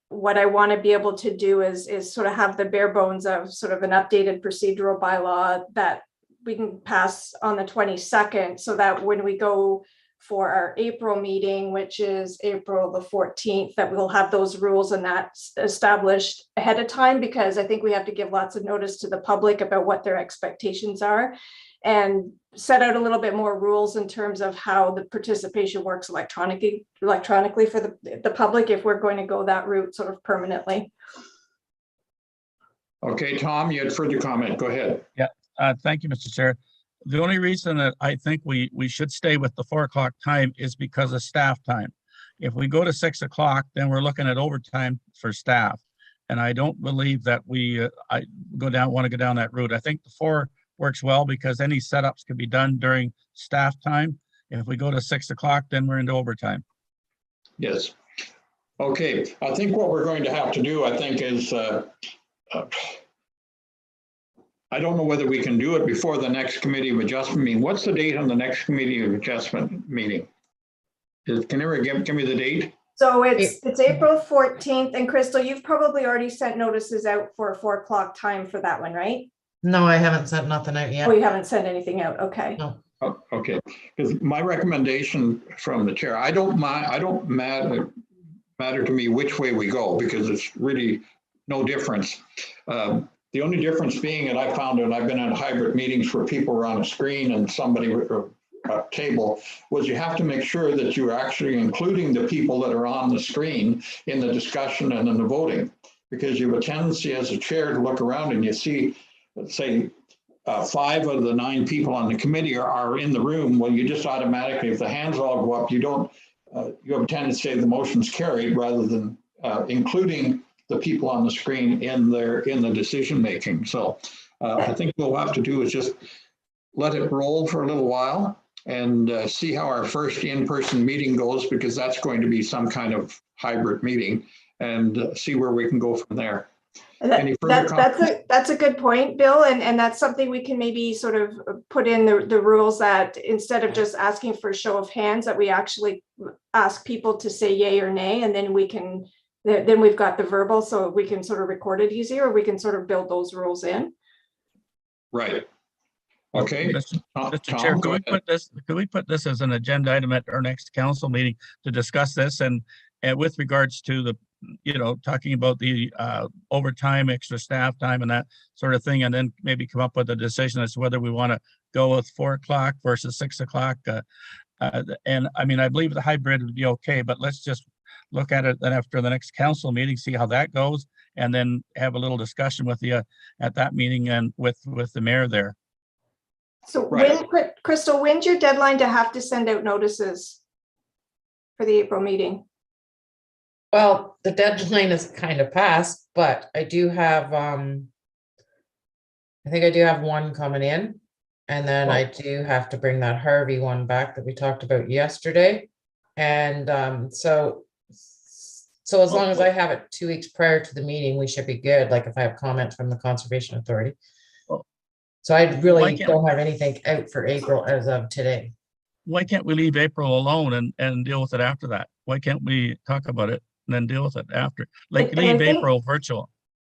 [SPEAKER 1] what I want to be able to do is sort of have the bare bones of sort of an updated procedural bylaw that we can pass on the 22nd, so that when we go for our April meeting, which is April the 14th, that we'll have those rules and that established ahead of time, because I think we have to give lots of notice to the public about what their expectations are and set out a little bit more rules in terms of how the participation works electronically for the public, if we're going to go that route sort of permanently.
[SPEAKER 2] Okay, Tom, you had further comment. Go ahead.
[SPEAKER 7] Yeah, thank you, Mr. Chair. The only reason that I think we should stay with the 4 o'clock time is because of staff time. If we go to 6 o'clock, then we're looking at overtime for staff. And I don't believe that I want to go down that route. I think the 4 works well because any setups can be done during staff time. If we go to 6 o'clock, then we're into overtime.
[SPEAKER 2] Yes. Okay, I think what we're going to have to do, I think, is I don't know whether we can do it before the next committee of adjustment meeting. What's the date on the next committee of adjustment meeting? Can you give me the date?
[SPEAKER 1] So it's April 14th, and Crystal, you've probably already sent notices out for a 4 o'clock time for that one, right?
[SPEAKER 6] No, I haven't sent nothing out yet.
[SPEAKER 1] Oh, you haven't sent anything out. Okay.
[SPEAKER 6] No.
[SPEAKER 2] Oh, okay, because my recommendation from the chair, I don't matter to me which way we go, because it's really no difference. The only difference being, and I found it, I've been at hybrid meetings where people were on a screen and somebody with a table, was you have to make sure that you're actually including the people that are on the screen in the discussion and in the voting, because you have a tendency as a chair to look around and you see, let's say, 5 of the 9 people on the committee are in the room. Well, you just automatically, if the hands all go up, you have a tendency to say the motion's carried rather than including the people on the screen in the decision making. So I think what we'll have to do is just let it roll for a little while and see how our first in-person meeting goes, because that's going to be some kind of hybrid meeting, and see where we can go from there.
[SPEAKER 1] That's a good point, Bill, and that's something we can maybe sort of put in the rules, that instead of just asking for a show of hands, that we actually ask people to say yay or nay, and then we've got the verbal, so we can sort of record it easier, or we can sort of build those rules in.
[SPEAKER 2] Right. Okay.
[SPEAKER 7] Mr. Chair, could we put this as an agenda item at our next council meeting to discuss this, and with regards to the, talking about the overtime, extra staff time and that sort of thing, and then maybe come up with a decision as to whether we want to go with 4 o'clock versus 6 o'clock. And I mean, I believe the hybrid would be okay, but let's just look at it then after the next council meeting, see how that goes, and then have a little discussion with you at that meeting and with the mayor there.
[SPEAKER 1] So when, Crystal, when's your deadline to have to send out notices for the April meeting?
[SPEAKER 6] Well, the deadline is kind of past, but I do have, I think I do have one coming in. And then I do have to bring that Harvey one back that we talked about yesterday. And so as long as I have it 2 weeks prior to the meeting, we should be good. Like if I have comments from the Conservation Authority. So I really don't have anything out for April as of today.
[SPEAKER 7] Why can't we leave April alone and deal with it after that? Why can't we talk about it and then deal with it after? Like leave April virtual.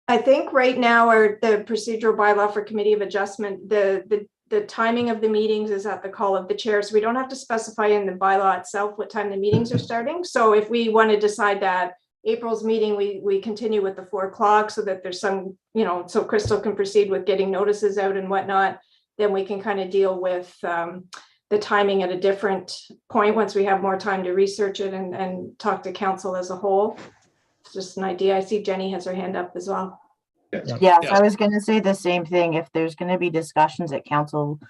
[SPEAKER 1] I think right now the procedural bylaw for Committee of Adjustment, the timing of the meetings is at the call of the chair. So we don't have to specify in the bylaw itself what time the meetings are starting. So if we want to decide that April's meeting, we continue with the 4 o'clock so that there's some, so Crystal can proceed with getting notices out and whatnot, then we can kind of deal with the timing at a different point once we have more time to research it and talk to council as a whole. It's just an idea. I see Jenny has her hand up as well.
[SPEAKER 4] Yes, I was going to say the same thing. If there's going to be discussions at council,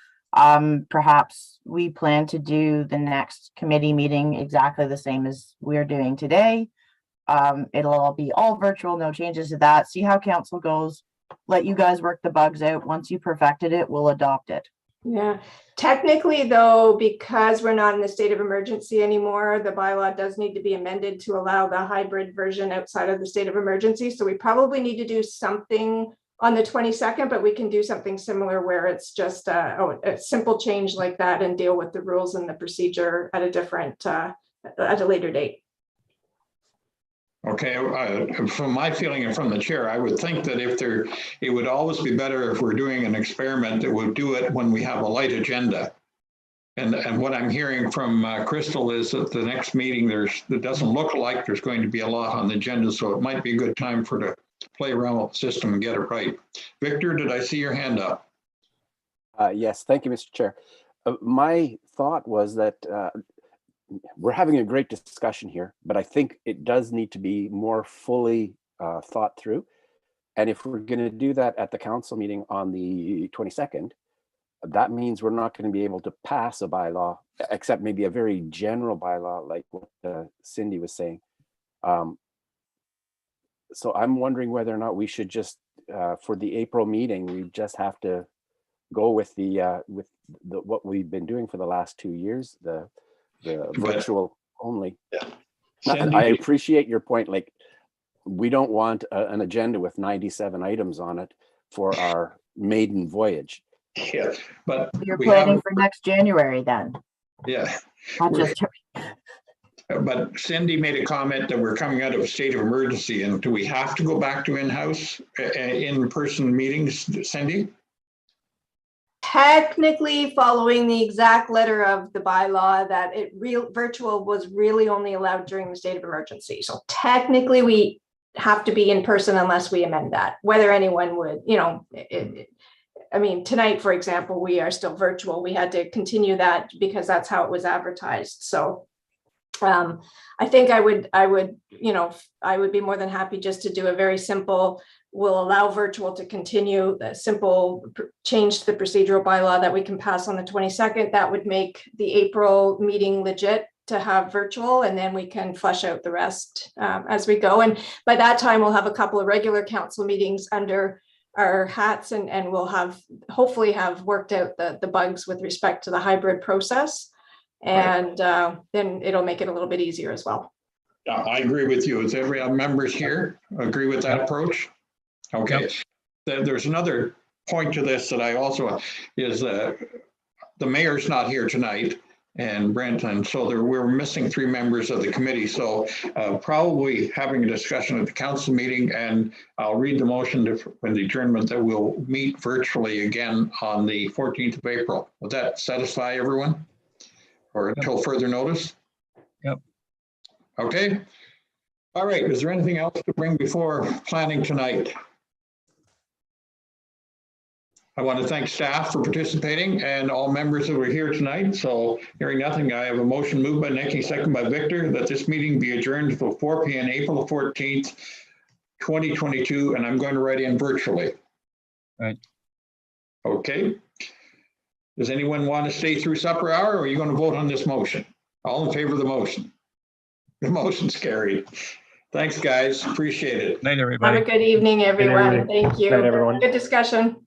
[SPEAKER 4] perhaps we plan to do the next committee meeting exactly the same as we're doing today. It'll all be all virtual, no changes to that. See how council goes. Let you guys work the bugs out. Once you perfected it, we'll adopt it.
[SPEAKER 1] Yeah, technically though, because we're not in the state of emergency anymore, the bylaw does need to be amended to allow the hybrid version outside of the state of emergency. So we probably need to do something on the 22nd, but we can do something similar where it's just a simple change like that and deal with the rules and the procedure at a different, at a later date.
[SPEAKER 2] Okay, from my feeling and from the chair, I would think that it would always be better if we're doing an experiment that we'll do it when we have a light agenda. And what I'm hearing from Crystal is that the next meeting, it doesn't look like there's going to be a lot on the agenda, so it might be a good time to play around with the system and get it right. Victor, did I see your hand up?
[SPEAKER 9] Yes, thank you, Mr. Chair. My thought was that we're having a great discussion here, but I think it does need to be more fully thought through. And if we're going to do that at the council meeting on the 22nd, that means we're not going to be able to pass a bylaw, except maybe a very general bylaw like what Cindy was saying. So I'm wondering whether or not we should just, for the April meeting, we just have to go with what we've been doing for the last 2 years, the virtual only.
[SPEAKER 2] Cindy,
[SPEAKER 9] I appreciate your point. Like, we don't want an agenda with 97 items on it for our maiden voyage.
[SPEAKER 2] Yeah, but
[SPEAKER 4] you're planning for next January then.
[SPEAKER 2] Yeah.
[SPEAKER 4] But
[SPEAKER 2] Cindy made a comment that we're coming out of a state of emergency, and do we have to go back to in-house, in-person meetings, Cindy?
[SPEAKER 1] Technically, following the exact letter of the bylaw, that virtual was really only allowed during the state of emergency. So technically, we have to be in person unless we amend that. Whether anyone would, I mean, tonight, for example, we are still virtual. We had to continue that because that's how it was advertised. So I think I would be more than happy just to do a very simple, we'll allow virtual to continue, the simple change to the procedural bylaw that we can pass on the 22nd. That would make the April meeting legit to have virtual, and then we can flesh out the rest as we go. And by that time, we'll have a couple of regular council meetings under our hats, and we'll hopefully have worked out the bugs with respect to the hybrid process. And then it'll make it a little bit easier as well.
[SPEAKER 2] I agree with you. Is every members here agree with that approach? Okay. Yep. There's another point to this that I also is the mayor's not here tonight, and Brent, and so we're missing 3 members of the committee. So probably having a discussion at the council meeting, and I'll read the motion for the adjournment that we'll meet virtually again on the 14th of April. Would that satisfy everyone? Or until further notice?
[SPEAKER 7] Yep.
[SPEAKER 2] Okay. All right. Is there anything else to bring before planning tonight? I want to thank staff for participating and all members that were here tonight. So hearing nothing, I have a motion moved by Nikki, second by Victor, that this meeting be adjourned until 4 p.m. April 14th, 2022, and I'm going to write in virtually.
[SPEAKER 7] Right.
[SPEAKER 2] Okay. Does anyone want to stay through supper hour, or are you going to vote on this motion? All in favor of the motion? The motion's carried. Thanks, guys. Appreciate it.
[SPEAKER 7] Night, everybody.
[SPEAKER 1] Have a good evening, everyone.
[SPEAKER 3] everybody.
[SPEAKER 1] Thank you.
[SPEAKER 3] Night, everyone.
[SPEAKER 1] Good discussion.